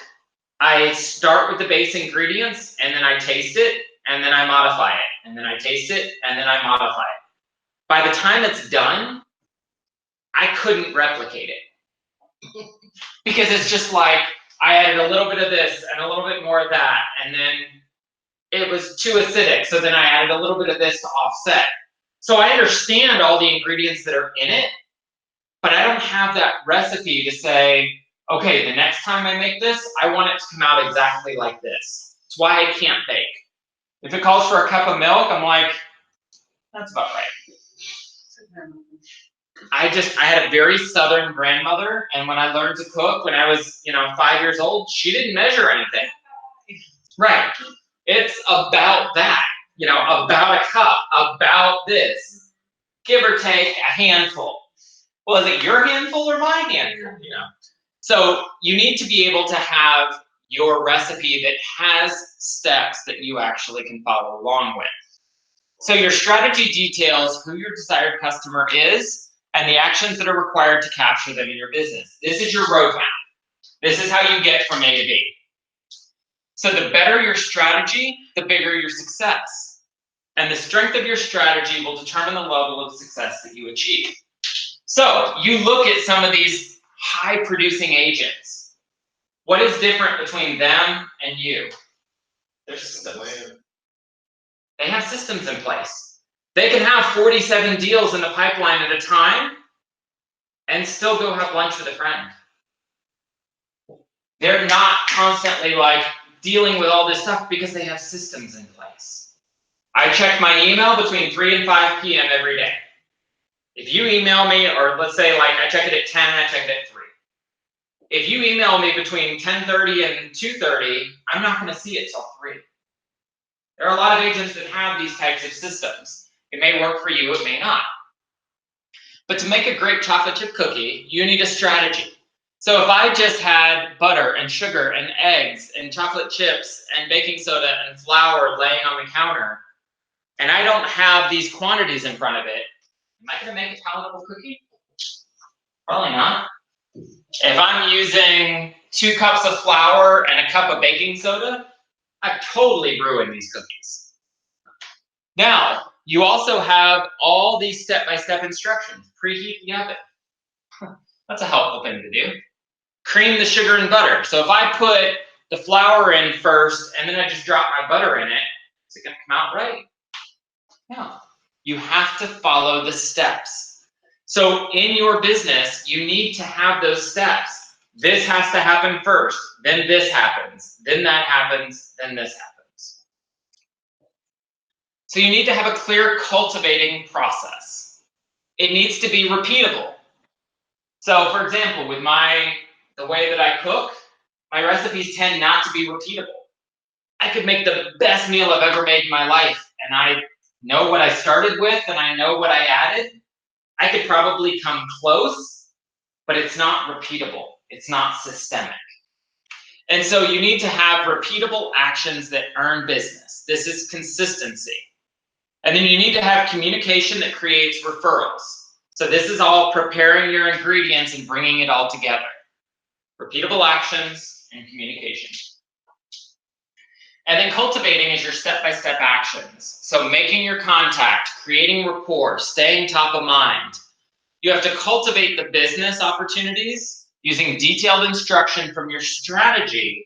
I start with the base ingredients, and then I taste it, and then I modify it, and then I taste it, and then I modify it. By the time it's done, I couldn't replicate it. Because it's just like, I added a little bit of this, and a little bit more of that, and then it was too acidic, so then I added a little bit of this to offset. So I understand all the ingredients that are in it, but I don't have that recipe to say, okay, the next time I make this, I want it to come out exactly like this. That's why I can't bake. If it calls for a cup of milk, I'm like, that's about right. I had a very Southern grandmother, and when I learned to cook when I was, 5 years old, she didn't measure anything. Right. It's about that, about a cup, about this, give or take a handful. Well, is it your handful or my handful? So you need to be able to have your recipe that has steps that you actually can follow along with. So your strategy details who your desired customer is and the actions that are required to capture them in your business. This is your roadmap. This is how you get from A to B. So the better your strategy, the bigger your success. And the strength of your strategy will determine the level of success that you achieve. So you look at some of these high-producing agents. What is different between them and you? Their systems. They have systems in place. They can have 47 deals in the pipeline at a time and still go have lunch with a friend. They're not constantly like dealing with all this stuff because they have systems in place. I check my email between 3 and 5 p.m. every day. If you email me, or let's say like I check it at 10 and I check it at 3. If you email me between 10:30 and 2:30, I'm not going to see it till 3. There are a lot of agents that have these types of systems. It may work for you, it may not. But to make a great chocolate chip cookie, you need a strategy. So if I just had butter and sugar and eggs and chocolate chips and baking soda and flour laying on the counter, and I don't have these quantities in front of it, am I going to make a palatable cookie? Probably not. If I'm using 2 cups of flour and a cup of baking soda, I've totally ruined these cookies. Now, you also have all these step-by-step instructions. Preheat the oven. That's a helpful thing to do. Cream the sugar and butter. So if I put the flour in first and then I just drop my butter in it, is it going to come out right? No. You have to follow the steps. So in your business, you need to have those steps. This has to happen first, then this happens, then that happens, then this happens. So you need to have a clear cultivating process. It needs to be repeatable. So for example, with the way that I cook, my recipes tend not to be repeatable. I could make the best meal I've ever made in my life, and I know what I started with and I know what I added. I could probably come close, but it's not repeatable. It's not systemic. And so you need to have repeatable actions that earn business. This is consistency. And then you need to have communication that creates referrals. So this is all preparing your ingredients and bringing it all together. Repeatable actions and communication. And then cultivating is your step-by-step actions. So making your contact, creating rapport, staying top of mind. You have to cultivate the business opportunities using detailed instruction from your strategy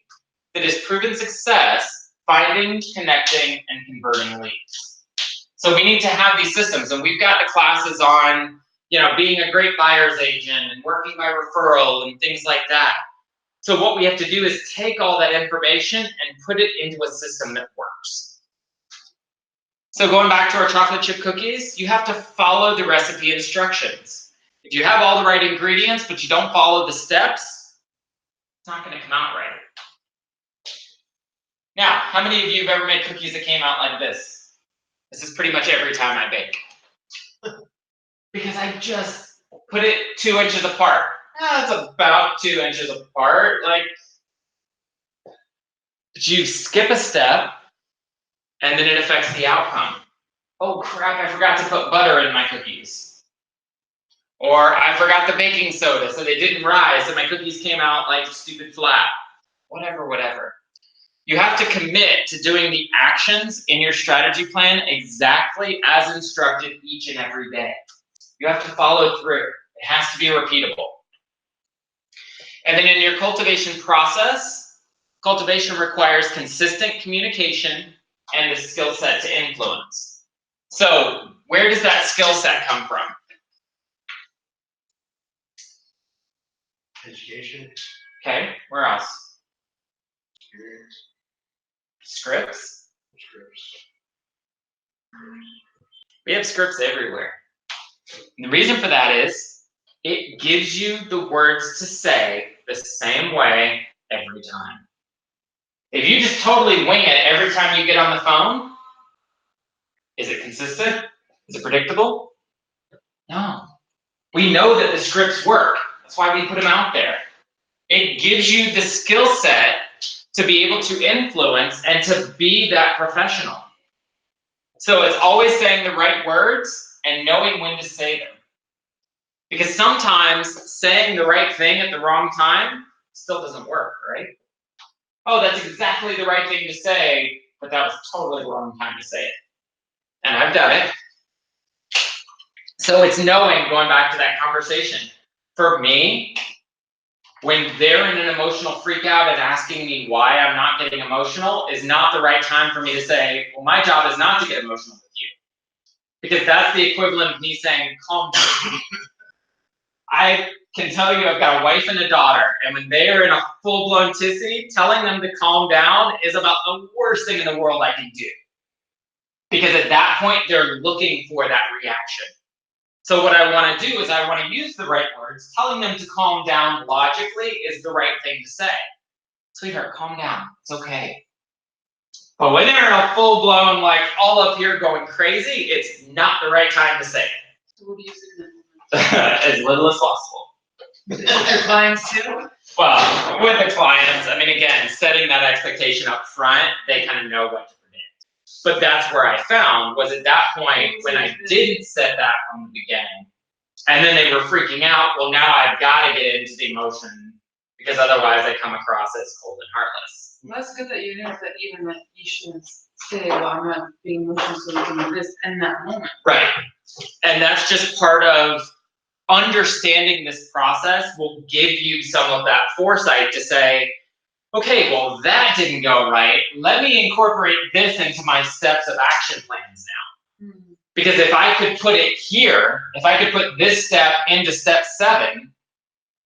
that has proven success, finding, connecting, and converting leads. So we need to have these systems, and we've got the classes on, being a great buyer's agent and working by referral and things like that. So what we have to do is take all that information and put it into a system that works. So going back to our chocolate chip cookies, you have to follow the recipe instructions. If you have all the right ingredients, but you don't follow the steps, it's not going to come out right. Now, how many of you have ever made cookies that came out like this? This is pretty much every time I bake. Because I just put it 2 inches apart. That's about 2 inches apart. But you skip a step, and then it affects the outcome. Oh crap, I forgot to put butter in my cookies. Or I forgot the baking soda, so they didn't rise, and my cookies came out like stupid flat. Whatever. You have to commit to doing the actions in your strategy plan exactly as instructed each and every day. You have to follow through. It has to be repeatable. And then in your cultivation process, cultivation requires consistent communication and the skill set to influence. So where does that skill set come from? Education. Okay, where else? Experience. Scripts? Scripts. We have scripts everywhere. And the reason for that is it gives you the words to say the same way every time. If you just totally wing it every time you get on the phone, is it consistent? Is it predictable? No. We know that the scripts work. That's why we put them out there. It gives you the skill set to be able to influence and to be that professional. So it's always saying the right words and knowing when to say them. Because sometimes saying the right thing at the wrong time still doesn't work, right? Oh, that's exactly the right thing to say, but that was totally the wrong time to say it. And I've done it. So it's knowing, going back to that conversation. For me, when they're in an emotional freak out and asking me why I'm not getting emotional is not the right time for me to say, well, my job is not to get emotional with you. Because that's the equivalent of me saying, calm down. I can tell you I've got a wife and a daughter, and when they are in a full-blown tizzy, telling them to calm down is about the worst thing in the world I can do. Because at that point, they're looking for that reaction. So what I want to do is I want to use the right words. Telling them to calm down logically is the right thing to say. Sweetheart, calm down. It's okay. But when they're in a full-blown, like all up here going crazy, it's not the right time to say it. So what do you say? As little as possible. With your clients too? Well, with the clients, I mean, again, setting that expectation up front, they kind of know what to predict. But that's where I found was at that point when I didn't set that from the beginning, and then they were freaking out, well, now I've got to get into the emotion because otherwise I come across as cold and heartless. Well, that's good that you know that even that you shouldn't say, well, I'm not being emotional, so we can do this in that moment. Right. And that's just part of understanding this process will give you some of that foresight to say, okay, well, that didn't go right. Let me incorporate this into my steps of action plans now. Mm-hmm. Because if I could put it here, if I could put this step into step 7,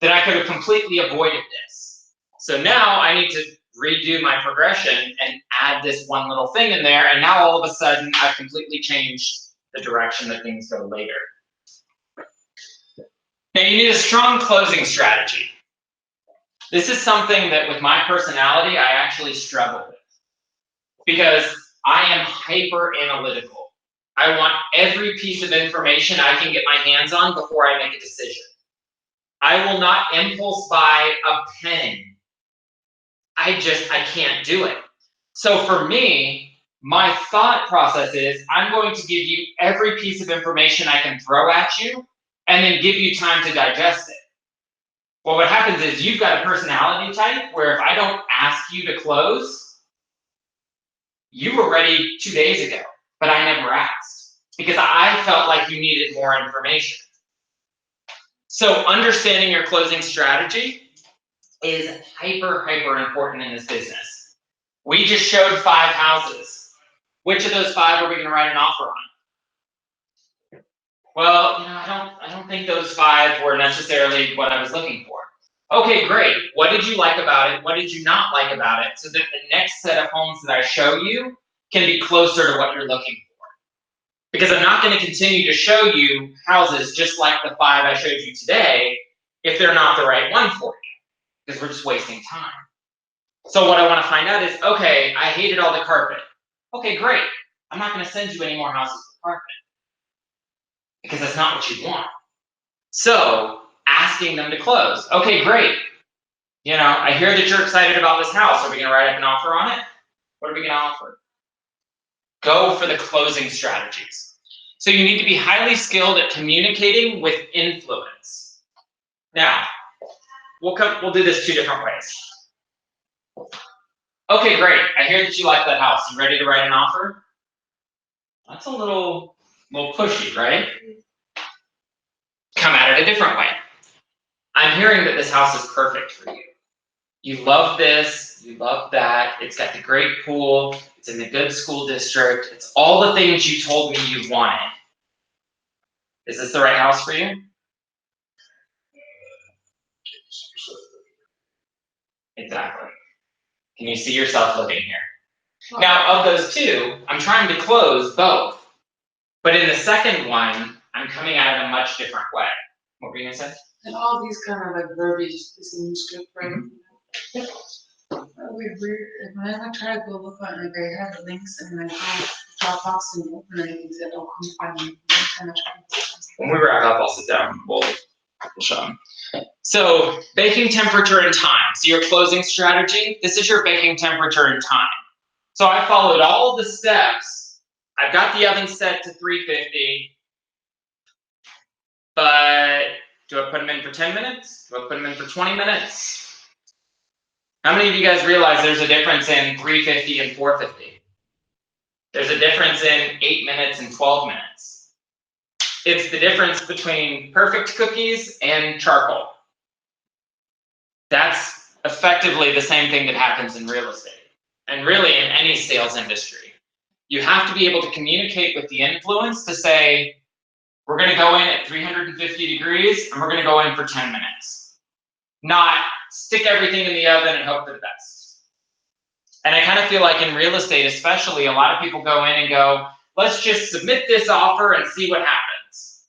then I could have completely avoided this. So now I need to redo my progression and add this one little thing in there. And now all of a sudden I've completely changed the direction that things go later. Now you need a strong closing strategy. This is something that with my personality, I actually struggle with because I am hyper analytical. I want every piece of information I can get my hands on before I make a decision. I will not impulse buy a pen. I can't do it. So for me, my thought process is I'm going to give you every piece of information I can throw at you and then give you time to digest it. Well, what happens is you've got a personality type where if I don't ask you to close, you were ready 2 days ago, but I never asked because I felt like you needed more information. So understanding your closing strategy is hyper important in this business. We just showed 5 houses. Which of those 5 are we going to write an offer on? Well, I don't think those 5 were necessarily what I was looking for. Okay, great. What did you like about it? What did you not like about it? So that the next set of homes that I show you can be closer to what you're looking for. Because I'm not going to continue to show you houses just like the 5 I showed you today if they're not the right one for you. Because we're just wasting time. So what I want to find out is, okay, I hated all the carpet. Okay, great. I'm not going to send you any more houses with carpet. Because that's not what you want. So asking them to close. Okay, great. I hear that you're excited about this house. Are we going to write up an offer on it? What are we going to offer? Go for the closing strategies. So you need to be highly skilled at communicating with influence. Now, we'll do this 2 different ways. Okay, great. I hear that you like that house. You ready to write an offer? That's a little pushy, right? Come at it a different way. I'm hearing that this house is perfect for you. You love this, you love that. It's got the great pool. It's in the good school district. It's all the things you told me you wanted. Is this the right house for you? Exactly. Can you see yourself living here? Now, of those 2, I'm trying to close both. But in the second one, I'm coming at it a much different way. What were you going to say? And all these kind of like verbiage is in the script, right? Whenever I try to go look on it, I have the links and I go Dropbox and open anything that don't come from me. When we wrap up, I'll sit down. We'll show them. So baking temperature and time. So your closing strategy, this is your baking temperature and time. So I followed all of the steps. I've got the oven set to 350. But do I put them in for 10 minutes? Do I put them in for 20 minutes? How many of you guys realize there's a difference in 350 and 450? There's a difference in 8 minutes and 12 minutes. It's the difference between perfect cookies and charcoal. That's effectively the same thing that happens in real estate, and really in any sales industry. You have to be able to communicate with the influence to say, we're going to go in at 350 degrees, and we're going to go in for 10 minutes. Not stick everything in the oven and hope for the best. And I kind of feel like in real estate especially, a lot of people go in and go, let's just submit this offer and see what happens.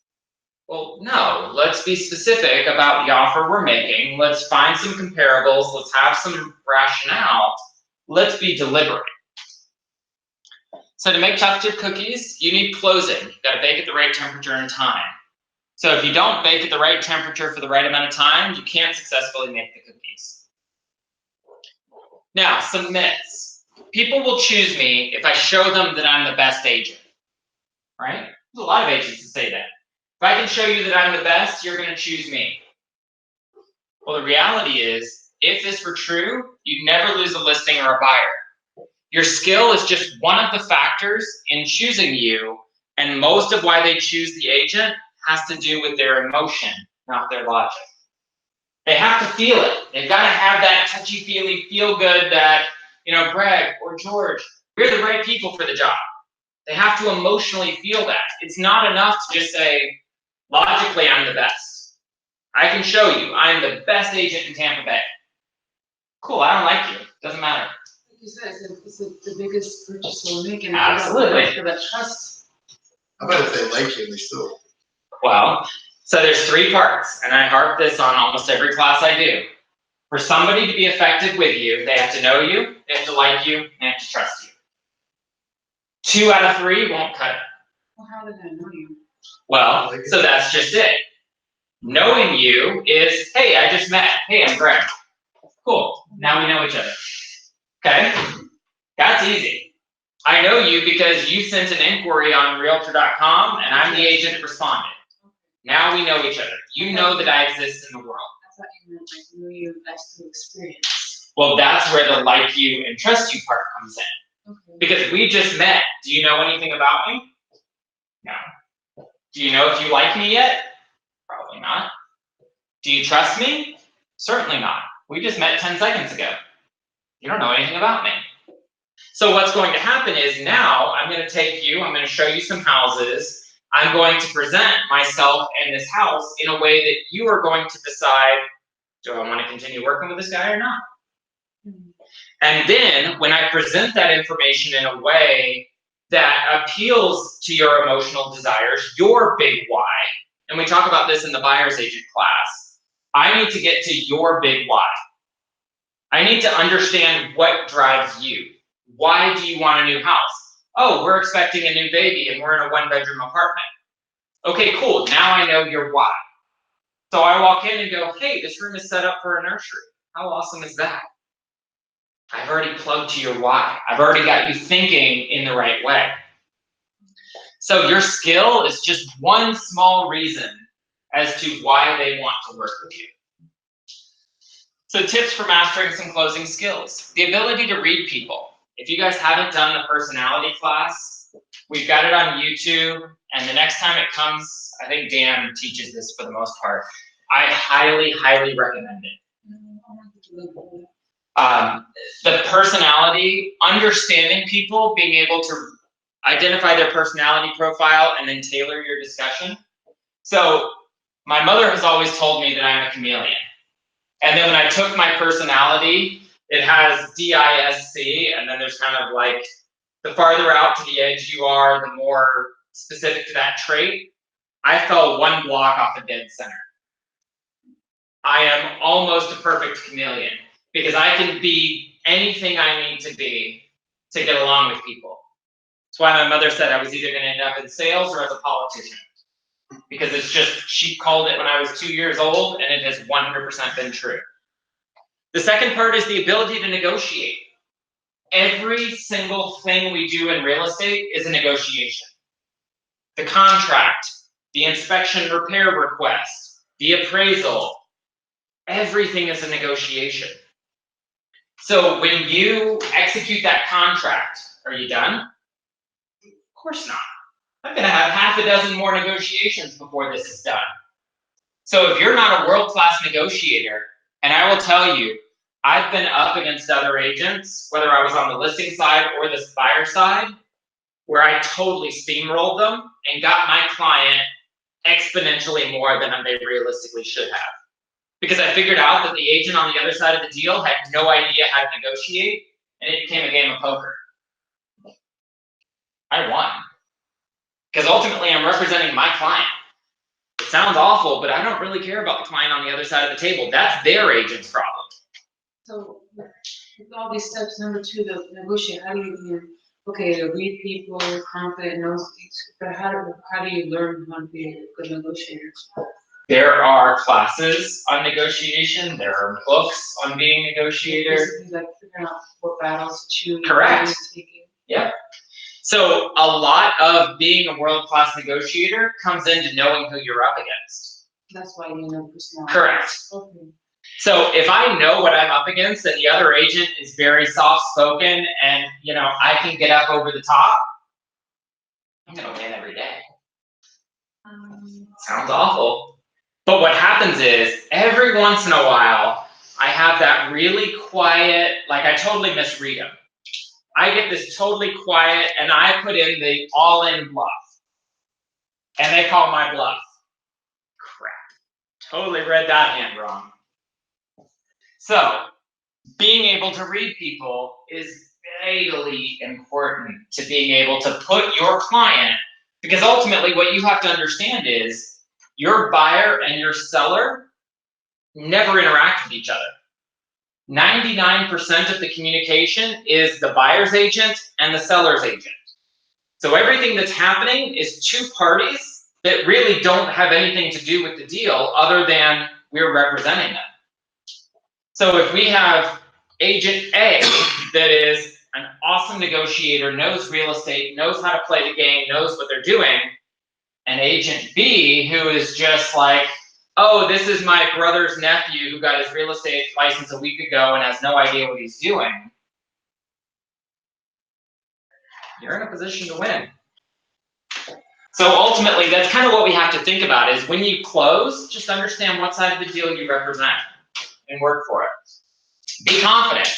Well, no, let's be specific about the offer we're making. Let's find some comparables. Let's have some rationale. Let's be deliberate. So to make chocolate chip cookies, you need closing. You've got to bake at the right temperature and time. So if you don't bake at the right temperature for the right amount of time, you can't successfully make the cookies. Now, some myths. People will choose me if I show them that I'm the best agent, right? There's a lot of agents that say that. If I can show you that I'm the best, you're going to choose me. Well, the reality is, if this were true, you'd never lose a listing or a buyer. Your skill is just one of the factors in choosing you, and most of why they choose the agent has to do with their emotion, not their logic. They have to feel it. They've got to have that touchy-feely, feel-good that, Greg or George, we're the right people for the job. They have to emotionally feel that. It's not enough to just say, logically, I'm the best. I can show you, I'm the best agent in Tampa Bay. Cool, I don't like you. Doesn't matter. Like you said, it's the biggest purchase we'll make, and Absolutely. For that trust. How about if they like you and they still? Well, so there's 3 parts, and I harp this on almost every class I do. For somebody to be effective with you, they have to know you, they have to like you, and they have to trust you. 2 out of 3 won't cut it. Well, how did I know you? Well, so that's just it. Knowing you is, hey, I just met. Hey, I'm Greg. Cool. Now we know each other. Okay? That's easy. I know you because you sent an inquiry on Realtor.com, and I'm the agent that responded. Now we know each other. You know that I exist in the world. I thought you meant like knew you as to experience. Well, that's where the like you and trust you part comes in. Okay. Because we just met. Do you know anything about me? No. Do you know if you like me yet? Probably not. Do you trust me? Certainly not. We just met 10 seconds ago. You don't know anything about me. So what's going to happen is now I'm going to take you, I'm going to show you some houses. I'm going to present myself and this house in a way that you are going to decide, do I want to continue working with this guy or not? Mm-hmm. And then when I present that information in a way that appeals to your emotional desires, your big why, and we talk about this in the buyer's agent class, I need to get to your big why. I need to understand what drives you. Why do you want a new house? Oh, we're expecting a new baby and we're in a 1-bedroom apartment. Okay, cool. Now I know your why. So I walk in and go, hey, this room is set up for a nursery. How awesome is that? I've already plugged to your why. I've already got you thinking in the right way. So your skill is just one small reason as to why they want to work with you. So tips for mastering some closing skills. The ability to read people. If you guys haven't done the personality class, we've got it on YouTube, and the next time it comes, I think Dan teaches this for the most part. I highly, highly recommend it. The personality, understanding people, being able to identify their personality profile and then tailor your discussion. So my mother has always told me that I'm a chameleon. And then when I took my personality, it has DISC, and then there's kind of like, the farther out to the edge you are, the more specific to that trait. I fell 1 block off a dead center. I am almost a perfect chameleon because I can be anything I need to be to get along with people. That's why my mother said I was either going to end up in sales or as a politician. Because it's just, she called it when I was 2 years old, and it has 100% been true. The second part is the ability to negotiate. Every single thing we do in real estate is a negotiation. The contract, the inspection repair request, the appraisal, everything is a negotiation. So when you execute that contract, are you done? Of course not. I'm going to have half a dozen more negotiations before this is done. So if you're not a world-class negotiator, and I will tell you, I've been up against other agents, whether I was on the listing side or the buyer side, where I totally steamrolled them and got my client exponentially more than they realistically should have. Because I figured out that the agent on the other side of the deal had no idea how to negotiate, and it became a game of poker. I won. Because ultimately I'm representing my client. sounds awful, but I don't really care about the client on the other side of the table. That's their agent's problem. So with all these steps, number 2, the negotiate, how do you, okay, to read people, confident, knows, but how do you learn how to be a good negotiator? There are classes on negotiation. There are books on being a negotiator. Basically, like figuring out what battles to choose. Correct. Yep. So a lot of being a world-class negotiator comes into knowing who you're up against. That's why you know personality. Correct. Okay. So if I know what I'm up against and the other agent is very soft-spoken and, you know, I can get up over the top, I'm going to win every day. Sounds awful. But what happens is, every once in a while, I have that really quiet, like I totally misread them. I get this totally quiet, and I put in the all-in bluff. And they call my bluff. Crap. Totally read that hand wrong. So, being able to read people is vitally important to being able to put your client, because ultimately what you have to understand is, your buyer and your seller never interact with each other. 99% of the communication is the buyer's agent and the seller's agent. So everything that's happening is two parties that really don't have anything to do with the deal other than we're representing them. So if we have agent A that is an awesome negotiator, knows real estate, knows how to play the game, knows what they're doing, and agent B who is just like, oh, this is my brother's nephew who got his real estate license a week ago and has no idea what he's doing, you're in a position to win. So ultimately, that's kind of what we have to think about is when you close, just understand what side of the deal you represent and work for it. Be confident.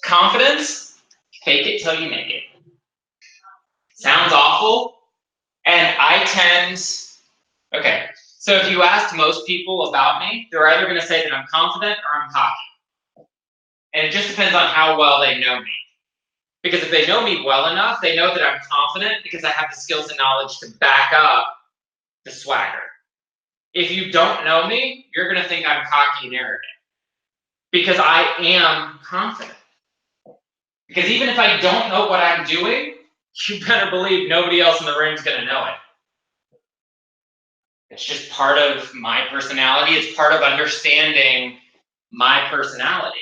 Confidence, fake it till you make it. Sounds awful, and I tend, okay, so if you asked most people about me, they're either going to say that I'm confident or I'm cocky. And it just depends on how well they know me. Because if they know me well enough, they know that I'm confident because I have the skills and knowledge to back up the swagger. If you don't know me, you're going to think I'm cocky and arrogant. Because I am confident. Because even if I don't know what I'm doing, you better believe nobody else in the room is going to know it. It's just part of my personality. It's part of understanding my personality.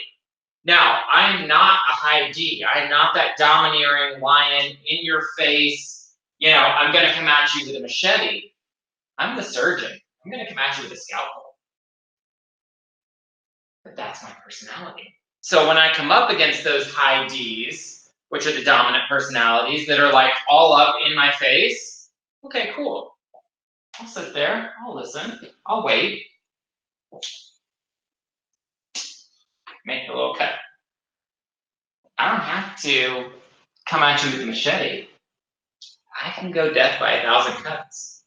Now, I'm not a high D. I'm not that domineering lion in your face. You know, I'm going to come at you with a machete. I'm the surgeon. I'm going to come at you with a scalpel. But that's my personality. So when I come up against those high Ds, which are the dominant personalities that are like all up in my face, okay, cool. I'll sit there, I'll listen, I'll wait. Make a little cut. I don't have to come at you with a machete. I can go death by 1,000 cuts.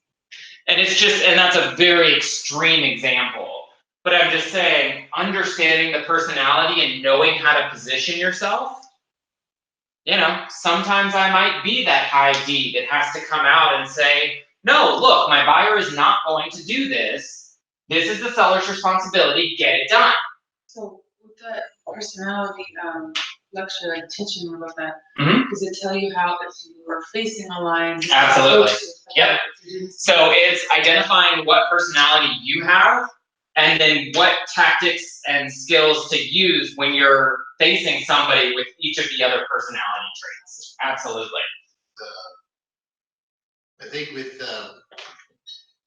And it's just, and that's a very extreme example. But I'm just saying, understanding the personality and knowing how to position yourself, you know, sometimes I might be that high D that has to come out and say, no, look, my buyer is not going to do this. This is the seller's responsibility. Get it done. So with that personality lecture, like teaching about that, Mm-hmm. does it tell you how if you were facing a line? Absolutely. Yep. So it's identifying what personality you have and then what tactics and skills to use when you're facing somebody with each of the other personality traits. Absolutely. I think with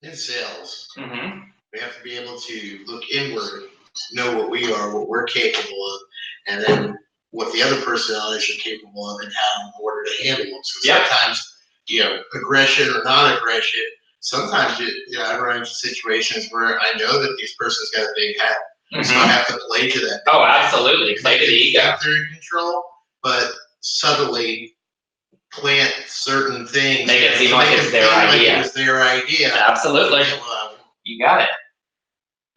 in sales, we have to be able to look inward, know what we are, what we're capable of, and then what the other personalities are capable of and how in order to handle them. So sometimes, you know, aggression or non-aggression, sometimes I run into situations where I know that these person's got a big head. So I have to play to that. Oh, absolutely. Play to the ego. They're in control, but subtly plant certain things. Make it seem like it's their idea. Like it was their idea. Absolutely. You got it.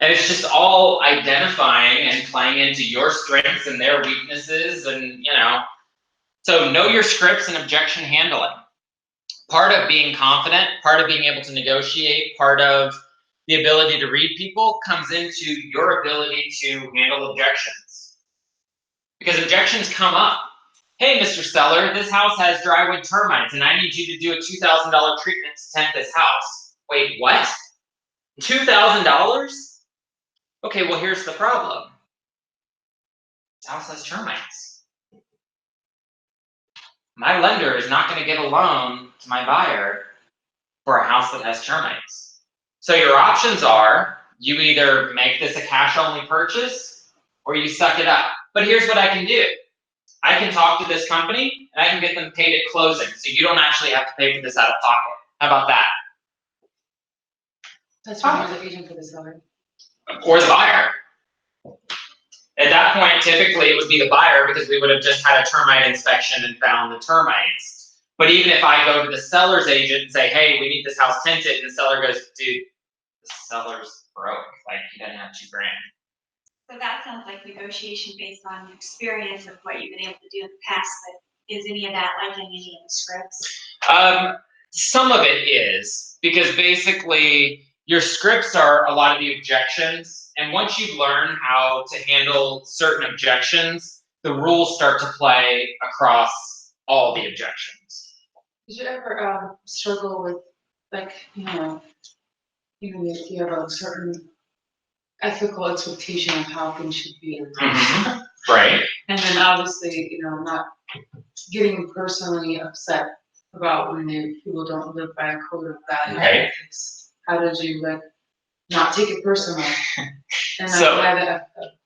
And it's just all identifying and playing into your strengths and their weaknesses and, you know. So know your scripts and objection handling. Part of being confident, part of being able to negotiate, part of the ability to read people comes into your ability to handle objections. Because objections come up. Hey, Mr. Seller, this house has drywood termites and I need you to do a $2,000 treatment to tent this house. Wait, what? $2,000? Okay, well, here's the problem. This house has termites. My lender is not going to give a loan to my buyer for a house that has termites. So your options are, you either make this a cash-only purchase or you suck it up. But here's what I can do. I can talk to this company and I can get them paid at closing, so you don't actually have to pay for this out of pocket. How about that? That's why there's an agent for the seller. Or the buyer. At that point, typically it would be the buyer because we would have just had a termite inspection and found the termites. But even if I go to the seller's agent and say, hey, we need this house tented, and the seller goes, dude, the seller's broke, like he doesn't have $2,000. So that sounds like negotiation based on experience of what you've been able to do in the past, but is any of that like in any of the scripts? Some of it is, because basically your scripts are a lot of the objections, and once you learn how to handle certain objections, the rules start to play across all the objections. Did you ever struggle with, like, even if you have a certain ethical expectation of how things should be in Mm-hmm. Right. And then obviously, not getting personally upset about when people don't live by a code of value. Right. How did you not take it personal and So, have it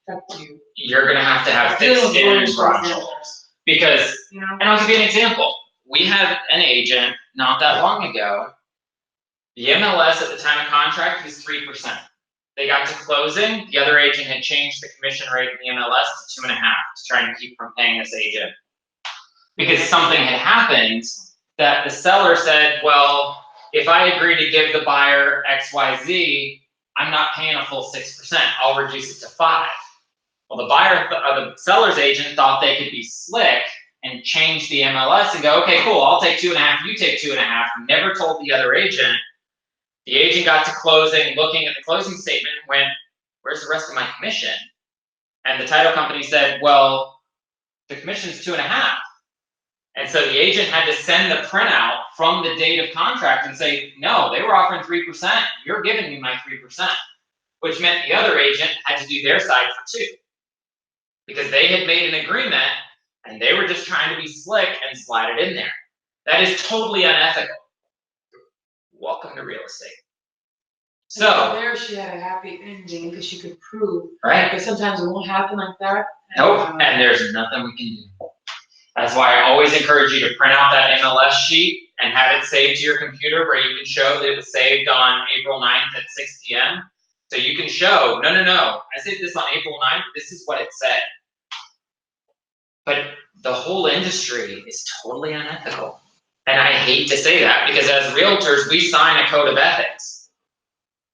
affect you? You're gonna have to have thick skin and broad shoulders. Because, and I'll give you an example. We had an agent not that long ago. The MLS at the time of contract was 3%. They got to closing, the other agent had changed the commission rate in the MLS to 2.5% to try and keep from paying this agent. Because something had happened that the seller said, well, if I agree to give the buyer XYZ, I'm not paying a full 6%, I'll reduce it to 5%. Well, the seller's agent thought they could be slick and change the MLS and go, okay, cool, I'll take 2.5%, you take 2.5%, never told the other agent. The agent got to closing, looking at the closing statement, and went, where's the rest of my commission? And the title company said, well, the commission's 2.5%. And so the agent had to send the printout from the date of contract and say, no, they were offering 3%, you're giving me my 3%, which meant the other agent had to do their side for 2%. Because they had made an agreement and they were just trying to be slick and slide it in there. That is totally unethical. Welcome to real estate. So there she had a happy ending because she could prove. Right. But sometimes it won't happen like that. Nope, and there's nothing we can do. That's why I always encourage you to print out that MLS sheet and have it saved to your computer where you can show that it was saved on April 9th at 6 p.m. So you can show, no, I saved this on April 9th, this is what it said. But the whole industry is totally unethical. And I hate to say that because as realtors, we sign a code of ethics.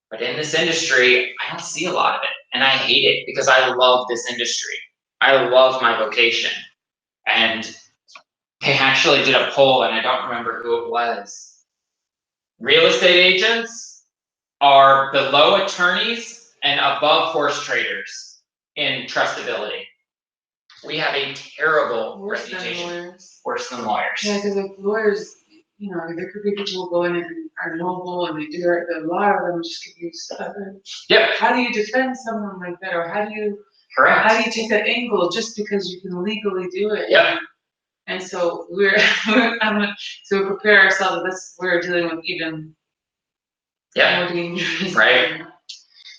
But in this industry, I don't see a lot of it. And I hate it because I love this industry. I love my vocation. And they actually did a poll, and I don't remember who it was. Real estate agents are below attorneys and above horse traders in trustability. We have a terrible reputation. Worse than lawyers. Yeah, because lawyers, there could be people who go in and are noble and they do it, but a lot of them just could be stubborn. Yep. How do you defend someone like that, or how do you take that angle just because you can legally do it? Yep. And so to prepare ourselves, we're dealing with even more dangerous. Right.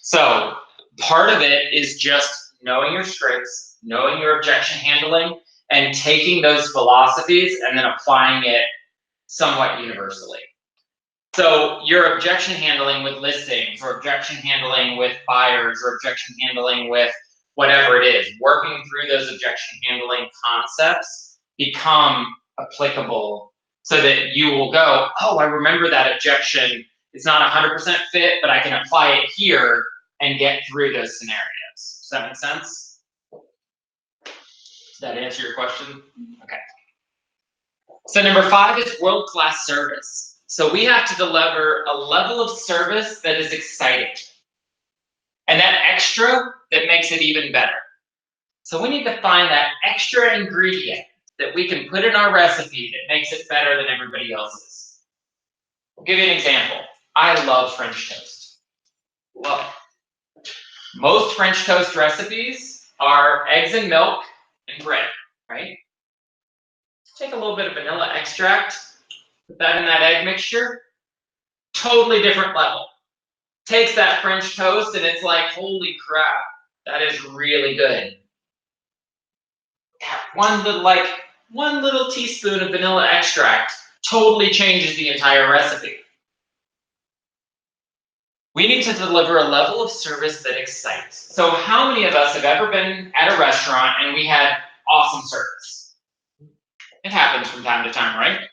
So part of it is just knowing your scripts, knowing your objection handling, and taking those philosophies and then applying it somewhat universally. So your objection handling with listings, or objection handling with buyers, or objection handling with whatever it is, working through those objection handling concepts become applicable so that you will go, oh, I remember that objection. It's not 100% fit, but I can apply it here and get through those scenarios. Does that make sense? Does that answer your question? Okay. So number 5 is world-class service. So we have to deliver a level of service that is exciting. And that extra that makes it even better. So we need to find that extra ingredient that we can put in our recipe that makes it better than everybody else's. I'll give you an example. I love French toast. Love it. Most French toast recipes are eggs and milk and bread, right? Take a little bit of vanilla extract, put that in that egg mixture, totally different level. Takes that French toast and it's like, holy crap, that is really good. One little teaspoon of vanilla extract totally changes the entire recipe. We need to deliver a level of service that excites. So how many of us have ever been at a restaurant and we had awesome service? It happens from time to time, right?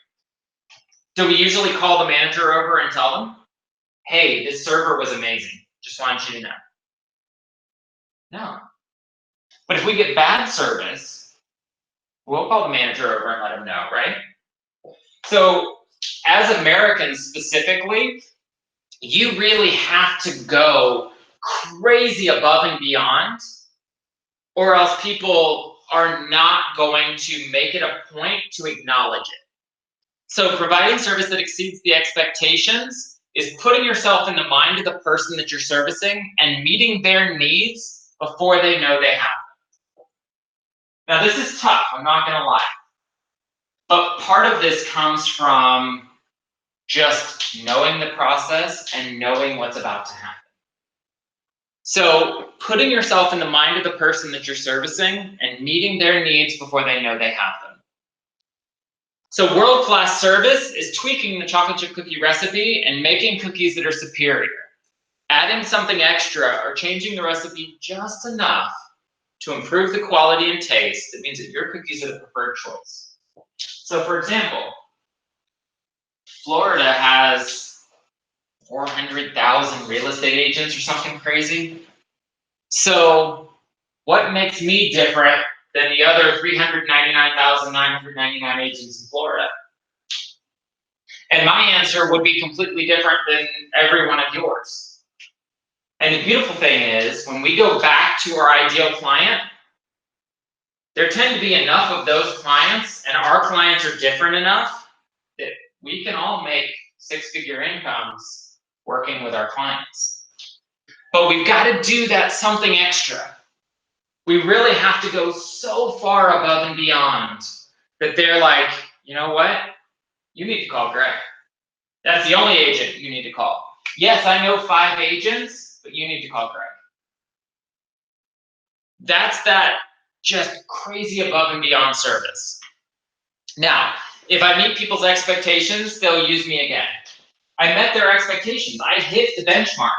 Do we usually call the manager over and tell them, hey, this server was amazing, just want you to know? No. But if we get bad service, we'll call the manager over and let them know, right? So as Americans specifically, you really have to go crazy above and beyond, or else people are not going to make it a point to acknowledge it. So providing service that exceeds the expectations is putting yourself in the mind of the person that you're servicing and meeting their needs before they know they have them. Now this is tough, I'm not gonna lie. But part of this comes from just knowing the process and knowing what's about to happen. So putting yourself in the mind of the person that you're servicing and meeting their needs before they know they have them. So world-class service is tweaking the chocolate chip cookie recipe and making cookies that are superior. Adding something extra or changing the recipe just enough to improve the quality and taste, that means that your cookies are the preferred choice. So for example, Florida has 400,000 real estate agents or something crazy. So what makes me different than the other 399,999 agents in Florida? And my answer would be completely different than every one of yours. And the beautiful thing is, when we go back to our ideal client, there tend to be enough of those clients, and our clients are different enough that we can all make six-figure incomes working with our clients. But we've got to do that something extra. We really have to go so far above and beyond that they're like, you know what? You need to call Greg. That's the only agent you need to call. Yes, I know 5 agents, but you need to call Greg. That's that just crazy above and beyond service. Now, if I meet people's expectations, they'll use me again. I met their expectations. I hit the benchmark.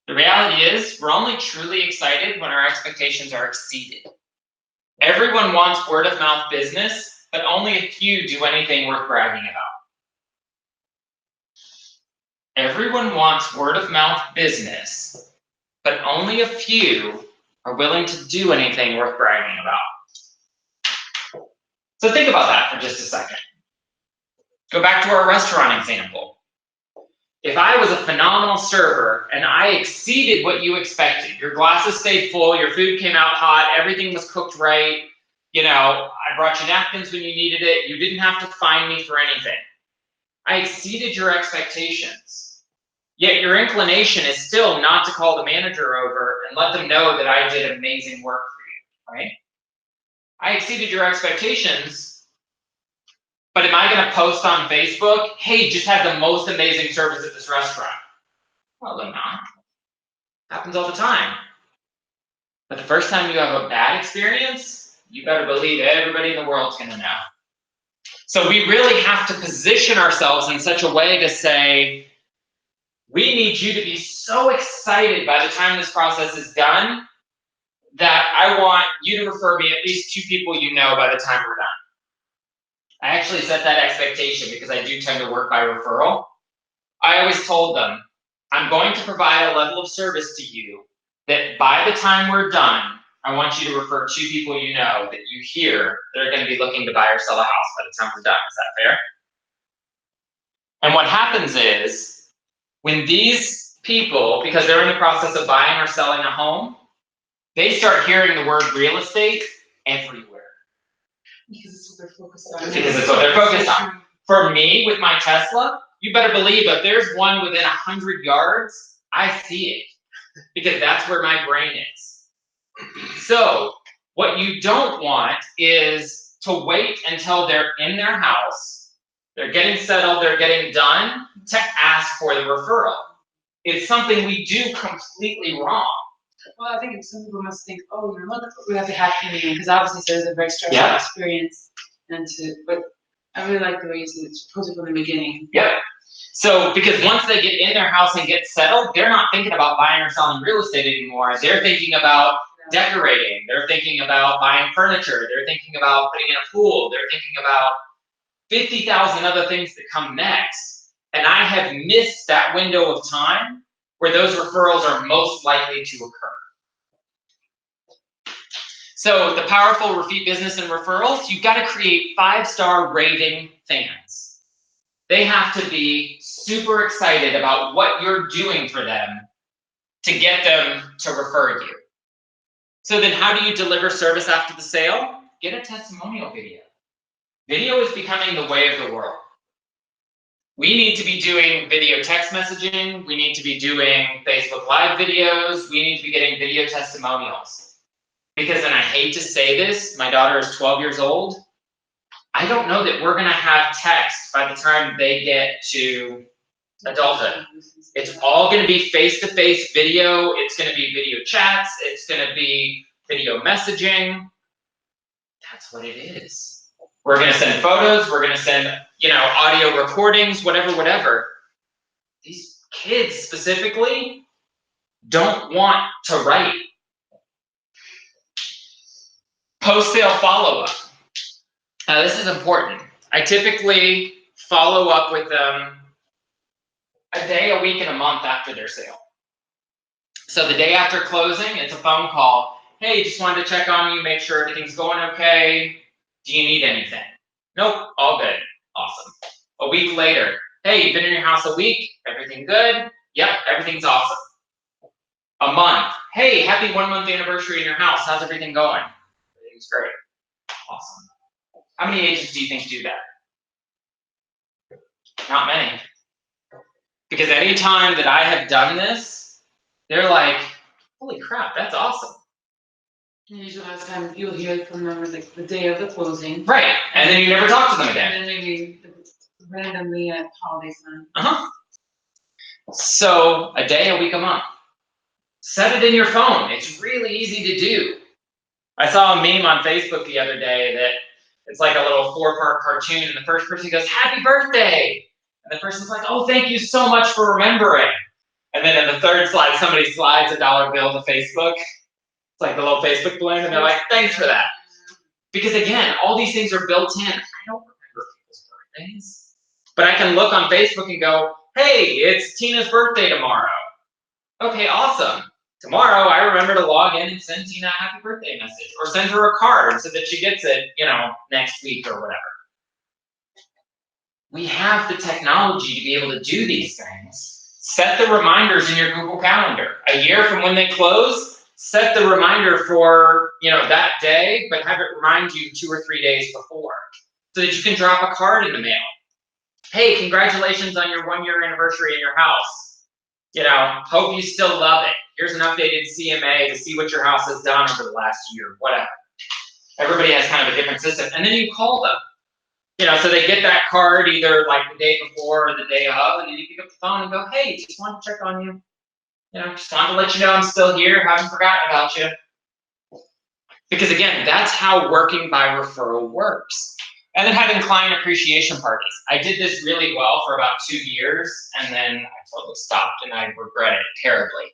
The reality is, we're only truly excited when our expectations are exceeded. Everyone wants word of mouth business, but only a few do anything worth bragging about. Everyone wants word of mouth business, but only a few are willing to do anything worth bragging about. So think about that for just a second. Go back to our restaurant example. If I was a phenomenal server and I exceeded what you expected, your glasses stayed full, your food came out hot, everything was cooked right, you know, I brought you napkins when you needed it, you didn't have to find me for anything. I exceeded your expectations. Yet your inclination is still not to call the manager over and let them know that I did amazing work for you, right? I exceeded your expectations, but am I gonna post on Facebook, hey, just had the most amazing service at this restaurant? Well, I'm not. Happens all the time. But the first time you have a bad experience, you better believe everybody in the world's gonna know. So we really have to position ourselves in such a way to say, we need you to be so excited by the time this process is done that I want you to refer me at least 2 people you know by the time we're done. I actually set that expectation because I do tend to work by referral. I always told them, I'm going to provide a level of service to you that by the time we're done, I want you to refer 2 people you know that you hear that are going to be looking to buy or sell a house by the time we're done. Is that fair? And what happens is, when these people, because they're in the process of buying or selling a home, they start hearing the word real estate everywhere. Because it's what they're focused on. Because it's what they're focused on. For me, with my Tesla, you better believe if there's one within 100 yards, I see it. Because that's where my brain is. So, what you don't want is to wait until they're in their house, they're getting settled, they're getting done, to ask for the referral. It's something we do completely wrong. Well, I think some people must think, oh, you know, we have to have community, because obviously there's a very stressful experience. But I really like the way you said it, propose it from the beginning. Yep. So, because once they get in their house and get settled, they're not thinking about buying or selling real estate anymore. They're thinking about decorating. They're thinking about buying furniture. They're thinking about putting in a pool. They're thinking about 50,000 other things that come next. And I have missed that window of time where those referrals are most likely to occur. So the powerful repeat business and referrals, you've got to create 5-star rating fans. They have to be super excited about what you're doing for them to get them to refer you. So then how do you deliver service after the sale? Get a testimonial video. Video is becoming the way of the world. We need to be doing video text messaging. We need to be doing Facebook Live videos. We need to be getting video testimonials. Because, and I hate to say this, my daughter is 12 years old. I don't know that we're gonna have text by the time they get to adulthood. It's all gonna be face-to-face video. It's gonna be video chats. It's gonna be video messaging. That's what it is. We're gonna send photos. We're gonna send, audio recordings, whatever. These kids specifically don't want to write. Post-sale follow-up. Now this is important. I typically follow up with them a day, a week, and a month after their sale. So the day after closing, it's a phone call. Hey, just wanted to check on you, make sure everything's going okay. Do you need anything? Nope, all good. Awesome. A week later, hey, you've been in your house a week, everything good? Yep, everything's awesome. A month, hey, happy 1-month anniversary in your house, how's everything going? Everything's great. Awesome. How many agents do you think do that? Not many. Because any time that I have done this, they're like, holy crap, that's awesome. And usually last time you'll hear from them like the day of the closing. Right, and then you never talk to them again. And then maybe randomly at holiday time. So a day, a week, a month. Set it in your phone. It's really easy to do. I saw a meme on Facebook the other day that it's like a little 4-part cartoon, and the first person goes, happy birthday! And the person's like, oh, thank you so much for remembering. And then in the third slide, somebody slides a $1 bill to Facebook. It's like the little Facebook balloon, and they're like, thanks for that. Because again, all these things are built in. I don't remember people's birthdays. But I can look on Facebook and go, hey, it's Tina's birthday tomorrow. Okay, awesome. Tomorrow, I remember to log in and send Tina a happy birthday message, or send her a card so that she gets it, next week or whatever. We have the technology to be able to do these things. Set the reminders in your Google Calendar. A year from when they close, set the reminder for, that day, but have it remind you 2 or 3 days before, so that you can drop a card in the mail. Hey, congratulations on your 1-year anniversary in your house. Hope you still love it. Here's an updated CMA to see what your house has done over the last year, whatever. Everybody has kind of a different system. And then you call them. So they get that card either like the day before or the day of, and then you pick up the phone and go, hey, just wanted to check on you. Just wanted to let you know I'm still here, haven't forgotten about you. Because again, that's how working by referral works. And then having client appreciation parties. I did this really well for about 2 years, and then I totally stopped, and I regret it terribly.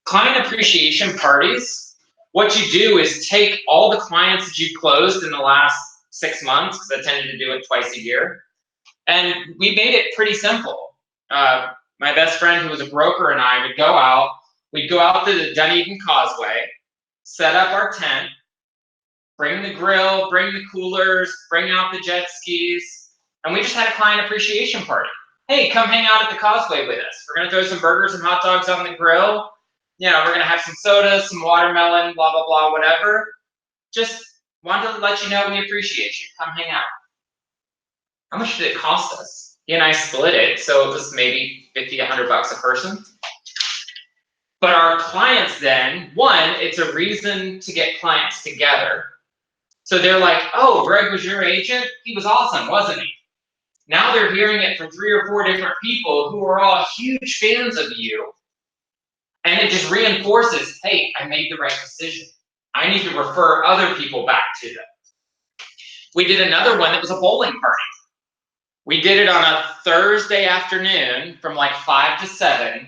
Client appreciation parties, what you do is take all the clients that you closed in the last 6 months, because I tended to do it twice a year, and we made it pretty simple. My best friend, who was a broker, and I would go out. We'd go out to the Dunedin Causeway, set up our tent, bring the grill, bring the coolers, bring out the jet skis, and we just had a client appreciation party. hey, come hang out at the Causeway with us. We're gonna throw some burgers and hot dogs on the grill. You know, we're gonna have some sodas, some watermelon, blah, blah, blah, whatever. Just wanted to let you know we appreciate you. Come hang out. How much did it cost us? He and I split it, so it was maybe 50, 100 bucks a person. But our clients then, one, it's a reason to get clients together. So they're like, oh, Greg was your agent? He was awesome, wasn't he? Now they're hearing it from 3 or 4 different people who are all huge fans of you. And it just reinforces, hey, I made the right decision. I need to refer other people back to them. We did another one that was a bowling party. We did it on a Thursday afternoon from like 5 to 7.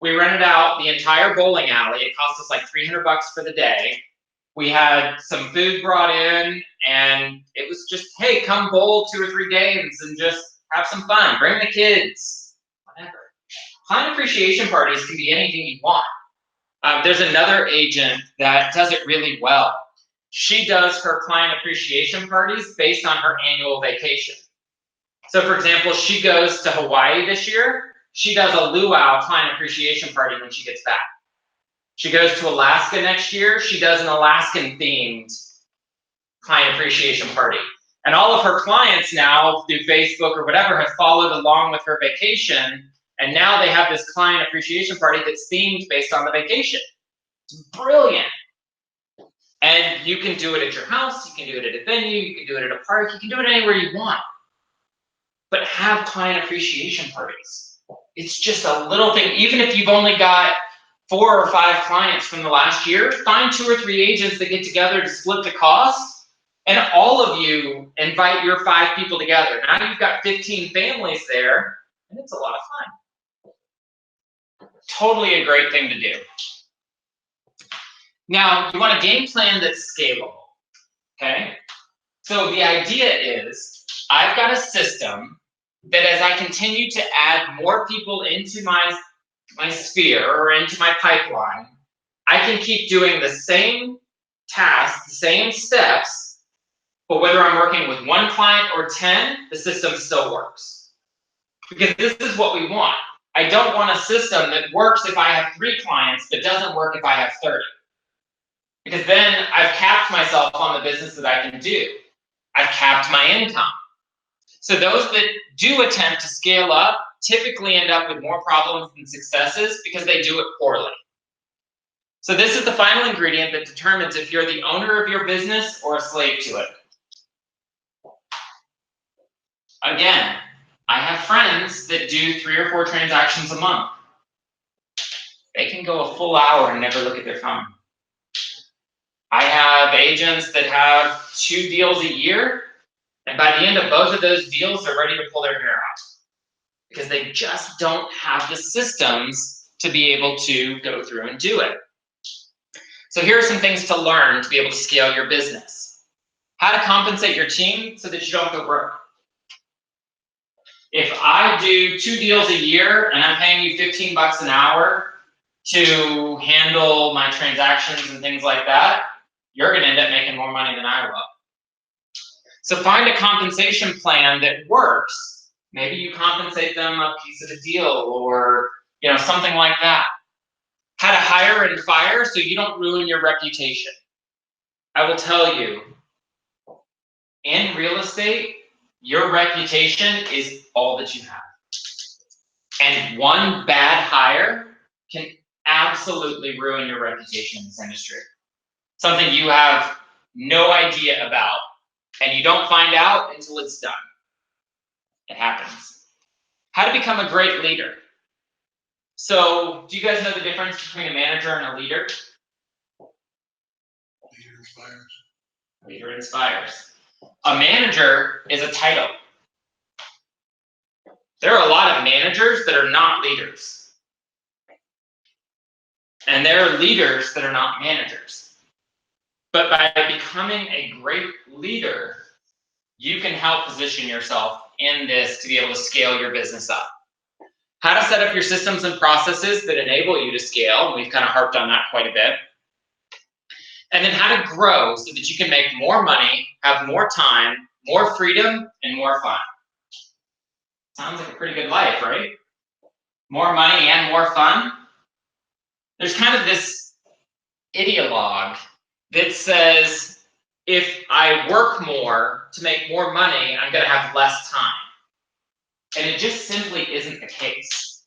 We rented out the entire bowling alley. It cost us like 300 bucks for the day. We had some food brought in, and it was just, hey, come bowl 2 or 3 games and just have some fun. Bring the kids, whatever. Client appreciation parties can be anything you want. There's another agent that does it really well. She does her client appreciation parties based on her annual vacation. So for example, she goes to Hawaii this year. She does a luau client appreciation party when she gets back. She goes to Alaska next year. She does an Alaskan themed client appreciation party. And all of her clients now through Facebook or whatever have followed along with her vacation. And now they have this client appreciation party that's themed based on the vacation. It's brilliant. And you can do it at your house. You can do it at a venue. You can do it at a park. You can do it anywhere you want. But have client appreciation parties. It's just a little thing. Even if you've only got 4 or 5 clients from the last year, find 2 or 3 agents that get together to split the cost, and all of you invite your 5 people together. Now you've got 15 families there, and it's a lot of fun. Totally a great thing to do. Now, you want a game plan that's scalable, okay? So the idea is, I've got a system that as I continue to add more people into my sphere or into my pipeline, I can keep doing the same tasks, the same steps, but whether I'm working with 1 client or 10, the system still works. Because this is what we want. I don't want a system that works if I have 3 clients, but doesn't work if I have 30. Because then I've capped myself on the business that I can do. I've capped my income. So those that do attempt to scale up typically end up with more problems than successes because they do it poorly. So this is the final ingredient that determines if you're the owner of your business or a slave to it. Again, I have friends that do 3 or 4 transactions a month. They can go a full hour and never look at their phone. I have agents that have 2 deals a year, and by the end of both of those deals, they're ready to pull their hair out because they just don't have the systems to be able to go through and do it. So here are some things to learn to be able to scale your business. How to compensate your team so that you don't go broke. If I do 2 deals a year and I'm paying you 15 bucks an hour to handle my transactions and things like that, you're going to end up making more money than I will. So find a compensation plan that works. Maybe you compensate them a piece of a deal or something like that. How to hire and fire so you don't ruin your reputation. I will tell you, in real estate, your reputation is all that you have. And one bad hire can absolutely ruin your reputation in this industry. Something you have no idea about, and you don't find out until it's done. It happens. How to become a great leader. So, do you guys know the difference between a manager and a leader? Leader inspires. Leader inspires. A manager is a title. There are a lot of managers that are not leaders. And there are leaders that are not managers. But by becoming a great leader, you can help position yourself in this to be able to scale your business up. How to set up your systems and processes that enable you to scale. We've kind of harped on that quite a bit. And then how to grow so that you can make more money, have more time, more freedom, and more fun. Sounds like a pretty good life, right? More money and more fun. There's kind of this ideologue that says if I work more to make more money, I'm going to have less time. And it just simply isn't the case.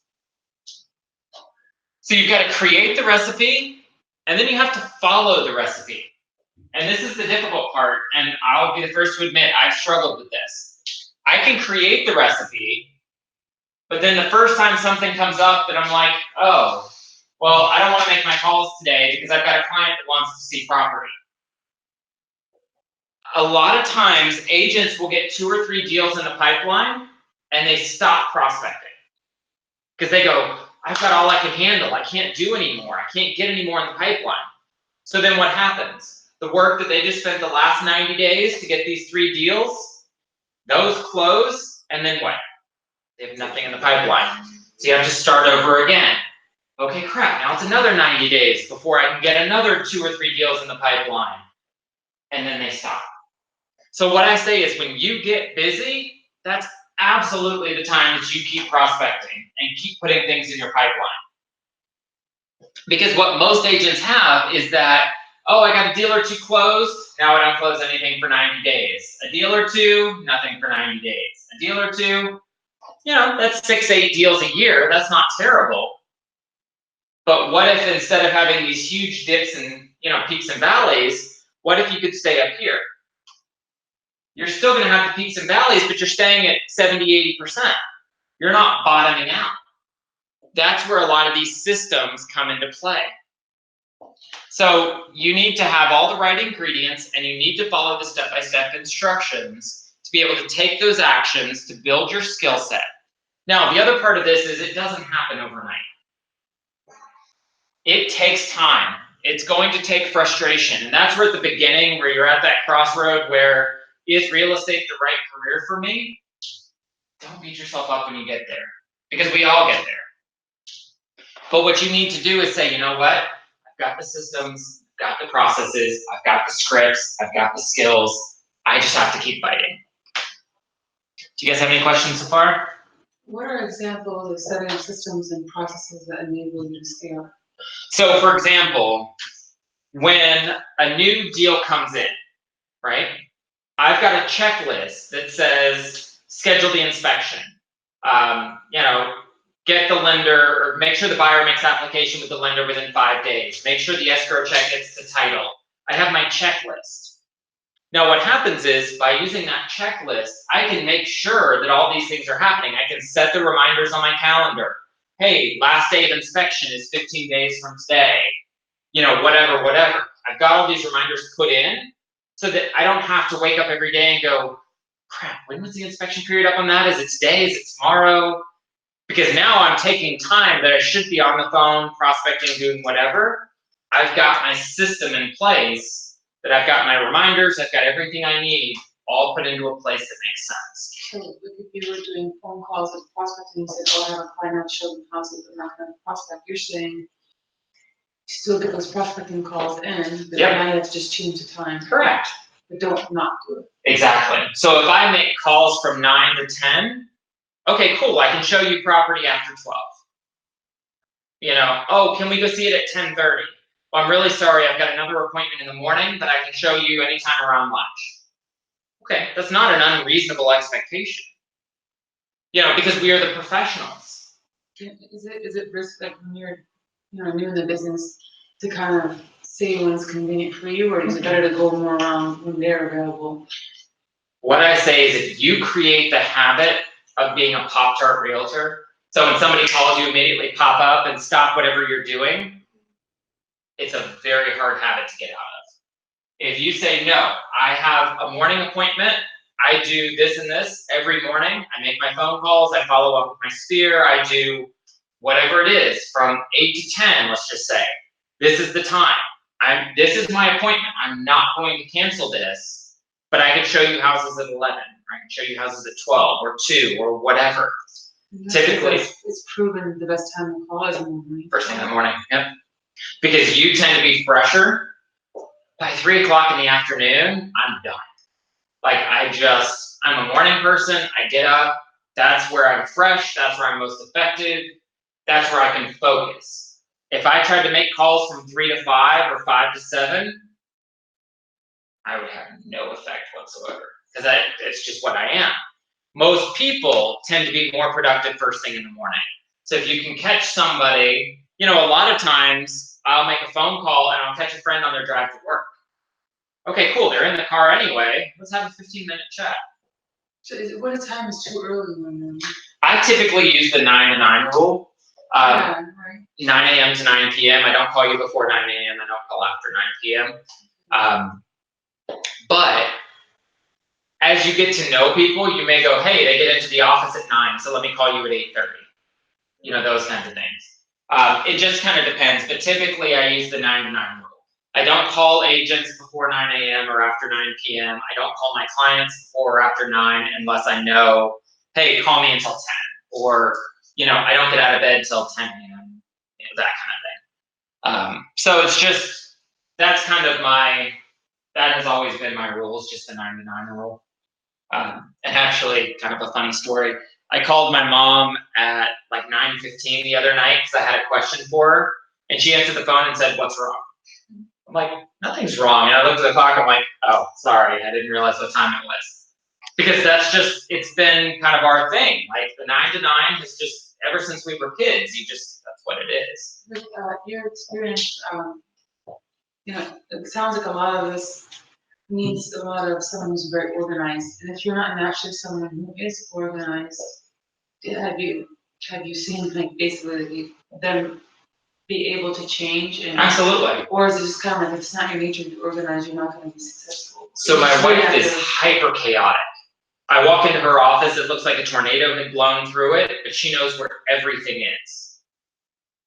So you've got to create the recipe, and then you have to follow the recipe. And this is the difficult part, and I'll be the first to admit I've struggled with this. I can create the recipe, but then the first time something comes up that I'm like, oh, well, I don't want to make my calls today because I've got a client that wants to see property. A lot of times, agents will get 2 or 3 deals in the pipeline, and they stop prospecting. Because they go, I've got all I can handle. I can't do anymore. I can't get any more in the pipeline. So then what happens? The work that they just spent the last 90 days to get these 3 deals, those close, and then what? They have nothing in the pipeline. So you have to start over again. Okay, crap, now it's another 90 days before I can get another 2 or 3 deals in the pipeline. And then they stop. So what I say is when you get busy, that's absolutely the time that you keep prospecting and keep putting things in your pipeline. Because what most agents have is that, oh, I got a deal or 2 closed, now I don't close anything for 90 days. A deal or 2, nothing for 90 days. A deal or 2, that's 6, 8 deals a year. That's not terrible. But what if instead of having these huge dips and peaks and valleys, what if you could stay up here? You're still going to have the peaks and valleys, but you're staying at 70, 80%. You're not bottoming out. That's where a lot of these systems come into play. So you need to have all the right ingredients, and you need to follow the step-by-step instructions to be able to take those actions to build your skill set. Now, the other part of this is it doesn't happen overnight. It takes time. It's going to take frustration. And that's where at the beginning, where you're at that crossroad where, is real estate the right career for me? Don't beat yourself up when you get there, because we all get there. But what you need to do is say, you know what? I've got the systems, I've got the processes, I've got the scripts, I've got the skills. I just have to keep fighting. Do you guys have any questions so far? What are examples of setting up systems and processes that enable you to scale? So, for example, when a new deal comes in, right? I've got a checklist that says schedule the inspection. Get the lender, or make sure the buyer makes application with the lender within 5 days. Make sure the escrow check gets to title. I have my checklist. Now what happens is, by using that checklist, I can make sure that all these things are happening. I can set the reminders on my calendar. Hey, last day of inspection is 15 days from today. Whatever. I've got all these reminders put in so that I don't have to wake up every day and go, crap, when was the inspection period up on that? Is it today? Is it tomorrow? Because now I'm taking time that I should be on the phone, prospecting, doing whatever. I've got my system in place, that I've got my reminders, I've got everything I need, all put into a place that makes sense. So if you were doing phone calls with prospecting and said, oh, I have a client, I'll show them houses, but not going to prospect, you're saying still get those prospecting calls in, but now you have to just change the time. Correct. But don't not do it. Exactly. So if I make calls from 9 to 10, okay, cool, I can show you property after 12. Oh, can we go see it at 10:30? Well, I'm really sorry, I've got another appointment in the morning, but I can show you anytime around lunch. Okay, that's not an unreasonable expectation. Because we are the professionals. Is it risk, like when you're new in the business, to kind of say when it's convenient for you, or is it better to go more around when they're available? What I say is, if you create the habit of being a Pop-Tart realtor, so when somebody calls, you immediately pop up and stop whatever you're doing, it's a very hard habit to get out of. If you say, no, I have a morning appointment, I do this and this every morning, I make my phone calls, I follow up with my sphere, I do whatever it is from 8 to 10, let's just say. This is the time. This is my appointment. I'm not going to cancel this, but I can show you houses at 11, or I can show you houses at 12 or 2 or whatever. Typically, it's proven the best time to call is in the morning. First thing in the morning, yep. Because you tend to be fresher. By 3 o'clock in the afternoon, I'm done. I'm a morning person. I get up, That's where I'm fresh. That's where I'm most effective. That's where I can focus. If I tried to make calls from 3 to 5 or 5 to 7, I would have no effect whatsoever because it's just what I am. Most people tend to be more productive first thing in the morning. So if you can catch somebody, a lot of times I'll make a phone call and I'll catch a friend on their drive to work. Okay, cool. They're in the car anyway. Let's have a 15-minute chat. So what time is too early in the morning? I typically use the 9 to 9 rule. Yeah, right. 9 a.m. to 9 p.m. I don't call you before 9 a.m. I don't call after 9 p.m. But as you get to know people, you may go, hey, they get into the office at 9, so let me call you at 8:30. Those kinds of things. It just kind of depends, but typically I use the 9 to 9 rule. I don't call agents before 9 a.m. or after 9 p.m. I don't call my clients before or after 9 unless I know, hey, call me until 10. Or, I don't get out of bed till 10 a.m., that kind of thing. So it's just, that's kind of that has always been my rules, just the 9 to 9 rule. And actually, kind of a funny story. I called my mom at like 9:15 the other night because I had a question for her, and she answered the phone and said, "What's wrong?" I'm like, "Nothing's wrong." And I looked at the clock. I'm like, "Oh, sorry, I didn't realize what time it was." Because it's been kind of our thing. Like the 9 to 9 has just, ever since we were kids, that's what it is. With your experience, it sounds like a lot of this needs a lot of someone who's very organized. And if you're not naturally someone who is organized, have you seen like basically them be able to change? Absolutely. Or is it just kind of like, if it's not your nature to be organized, you're not going to be successful? So my wife is hyper chaotic. I walk into her office, it looks like a tornado had blown through it, but she knows where everything is.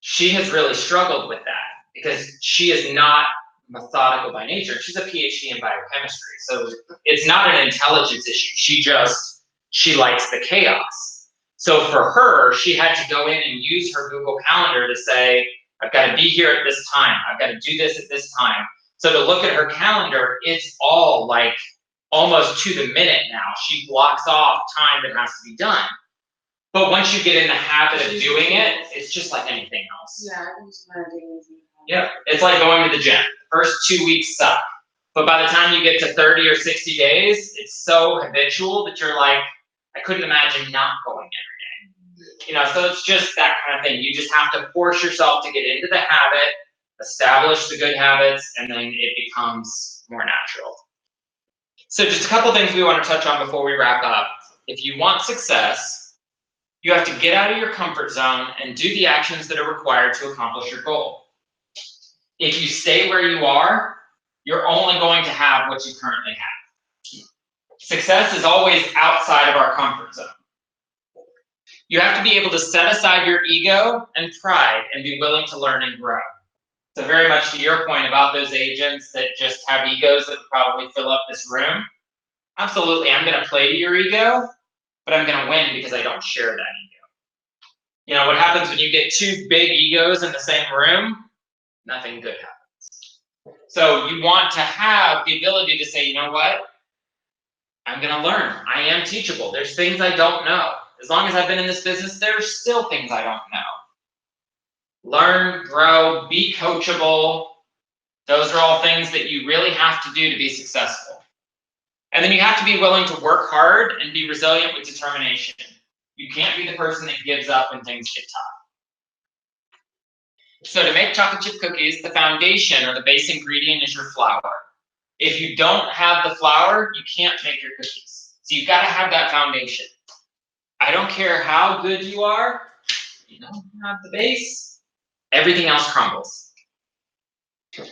She has really struggled with that because she is not methodical by nature. She's a PhD in biochemistry, so it's not an intelligence issue. She likes the chaos. So for her, she had to go in and use her Google Calendar to say, I've got to be here at this time. I've got to do this at this time. So to look at her calendar, it's all like almost to the minute now. She blocks off time that has to be done. But once you get in the habit of doing it, it's just like anything else. Yeah, I think it's Yeah, it's like going to the gym. First 2 weeks suck, but by the time you get to 30 or 60 days, it's so habitual that you're like, I couldn't imagine not going every day. So it's just that kind of thing. You just have to force yourself to get into the habit, establish the good habits, and then it becomes more natural. So just a couple things we want to touch on before we wrap up. If you want success, you have to get out of your comfort zone and do the actions that are required to accomplish your goal. If you stay where you are, you're only going to have what you currently have. Success is always outside of our comfort zone. You have to be able to set aside your ego and pride and be willing to learn and grow. So very much to your point about those agents that just have egos that probably fill up this room. Absolutely, I'm going to play to your ego, but I'm going to win because I don't share that ego. What happens when you get two big egos in the same room? Nothing good happens. So you want to have the ability to say, you know what? I'm going to learn. I am teachable. There's things I don't know. As long as I've been in this business, there's still things I don't know. Learn, grow, be coachable. Those are all things that you really have to do to be successful. And then you have to be willing to work hard and be resilient with determination. You can't be the person that gives up when things get tough. So to make chocolate chip cookies, the foundation or the base ingredient is your flour. If you don't have the flour, you can't make your cookies. So you've got to have that foundation. I don't care how good you are, you don't have the base, everything else crumbles. And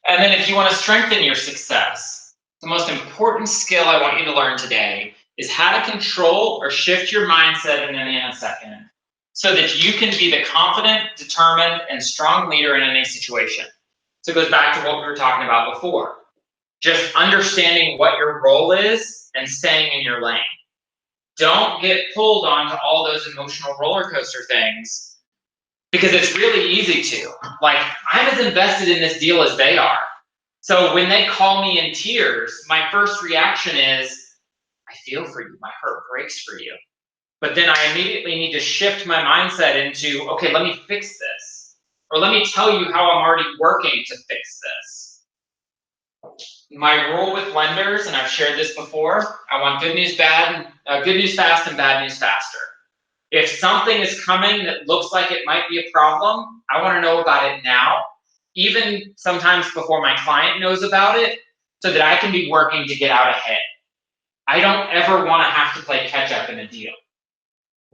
then if you want to strengthen your success, the most important skill I want you to learn today is how to control or shift your mindset in a nanosecond so that you can be the confident, determined, and strong leader in any situation. So it goes back to what we were talking about before. Just understanding what your role is and staying in your lane. Don't get pulled onto all those emotional roller coaster things because it's really easy to. Like, I'm as invested in this deal as they are. So when they call me in tears, my first reaction is, I feel for you. My heart breaks for you. but then I immediately need to shift my mindset into, okay, let me fix this. Or let me tell you how I'm already working to fix this. My rule with lenders, and I've shared this before, I want good news fast and bad news faster. If something is coming that looks like it might be a problem, I want to know about it now, even sometimes before my client knows about it, so that I can be working to get out ahead. I don't ever want to have to play catch up in a deal.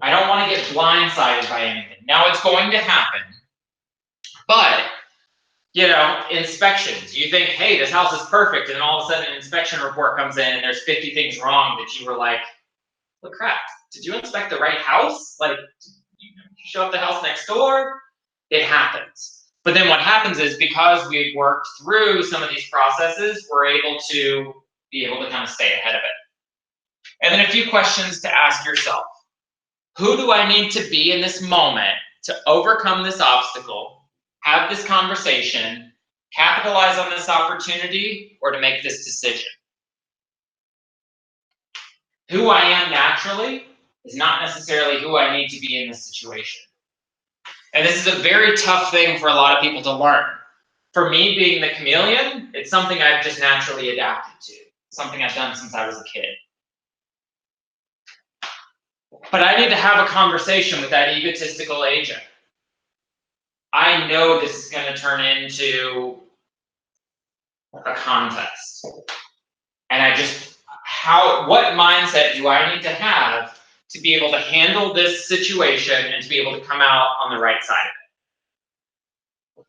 I don't want to get blindsided by anything. Now it's going to happen, but inspections. You think, hey, this house is perfect, and then all of a sudden an inspection report comes in and there's 50 things wrong that you were like, well, crap, did you inspect the right house? Like, you show up the house next door? It happens. But then what happens is, because we've worked through some of these processes, we're able to kind of stay ahead of it. And then a few questions to ask yourself. Who do I need to be in this moment to overcome this obstacle, have this conversation, capitalize on this opportunity, or to make this decision? Who I am naturally is not necessarily who I need to be in this situation. And this is a very tough thing for a lot of people to learn. For me, being the chameleon, it's something I've just naturally adapted to, something I've done since I was a kid. But I need to have a conversation with that egotistical agent. I know this is going to turn into a contest. And what mindset do I need to have to be able to handle this situation and to be able to come out on the right side of it?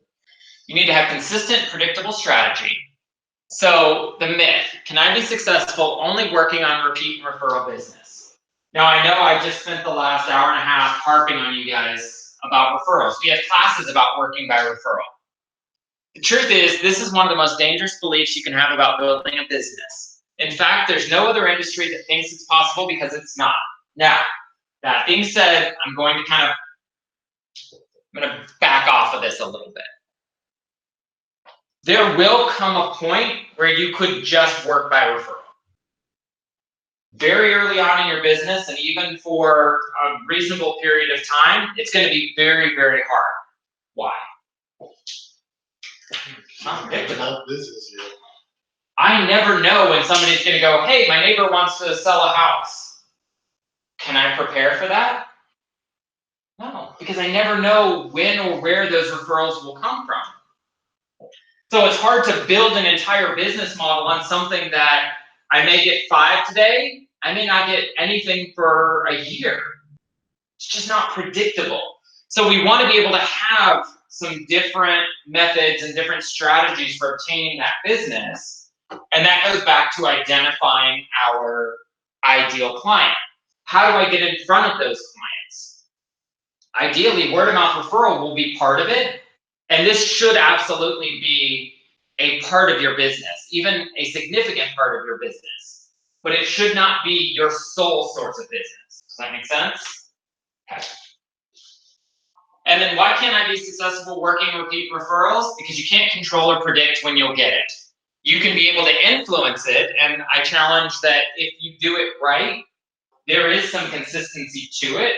You need to have consistent, predictable strategy. So the myth, can I be successful only working on repeat and referral business? Now, I know I just spent the last hour and a half harping on you guys about referrals. We have classes about working by referral. The truth is, this is one of the most dangerous beliefs you can have about building a business. In fact, there's no other industry that thinks it's possible, because it's not. Now, that being said, I'm going to back off of this a little bit. There will come a point where you could just work by referral. Very early on in your business, and even for a reasonable period of time, it's going to be very, very hard. Why? Not predictable. I never know when somebody's going to go, hey, my neighbor wants to sell a house. Can I prepare for that? No, because I never know when or where those referrals will come from. So it's hard to build an entire business model on something that I may get 5 today, I may not get anything for a year. It's just not predictable. So we want to be able to have some different methods and different strategies for obtaining that business. And that goes back to identifying our ideal client. How do I get in front of those clients? Ideally, word of mouth referral will be part of it. And this should absolutely be a part of your business, even a significant part of your business. But it should not be your sole source of business. Does that make sense? Okay. And then why can't I be successful working repeat referrals? Because you can't control or predict when you'll get it. You can be able to influence it, and I challenge that if you do it right, there is some consistency to it,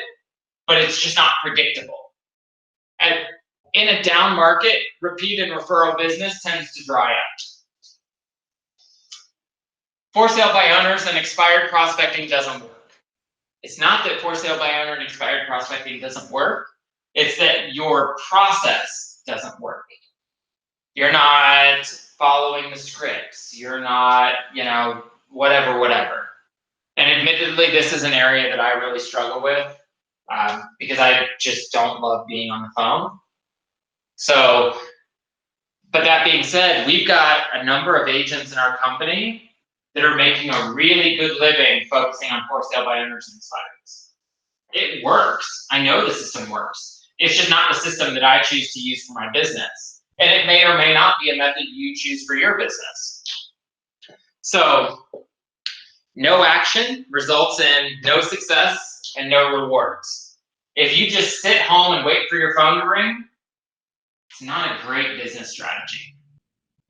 but it's just not predictable. And in a down market, repeat and referral business tends to dry out. For sale by owners and expired prospecting doesn't work. It's not that for sale by owner and expired prospecting doesn't work. It's that your process doesn't work. You're not following the scripts. You're not, whatever. And admittedly, this is an area that I really struggle with because I just don't love being on the phone. So, but that being said, we've got a number of agents in our company that are making a really good living focusing on for sale by owners and expireds. It works. I know the system works. It's just not the system that I choose to use for my business. And it may or may not be a method you choose for your business. So, no action results in no success and no rewards. If you just sit home and wait for your phone to ring, it's not a great business strategy.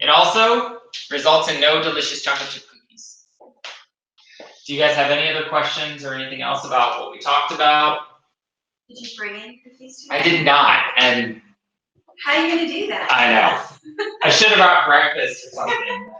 It also results in no delicious chocolate chip cookies. Do you guys have any other questions or anything else about what we talked about? Did you bring in cookies I today? did not, and How are you gonna do that? I know. I should have brought breakfast or something.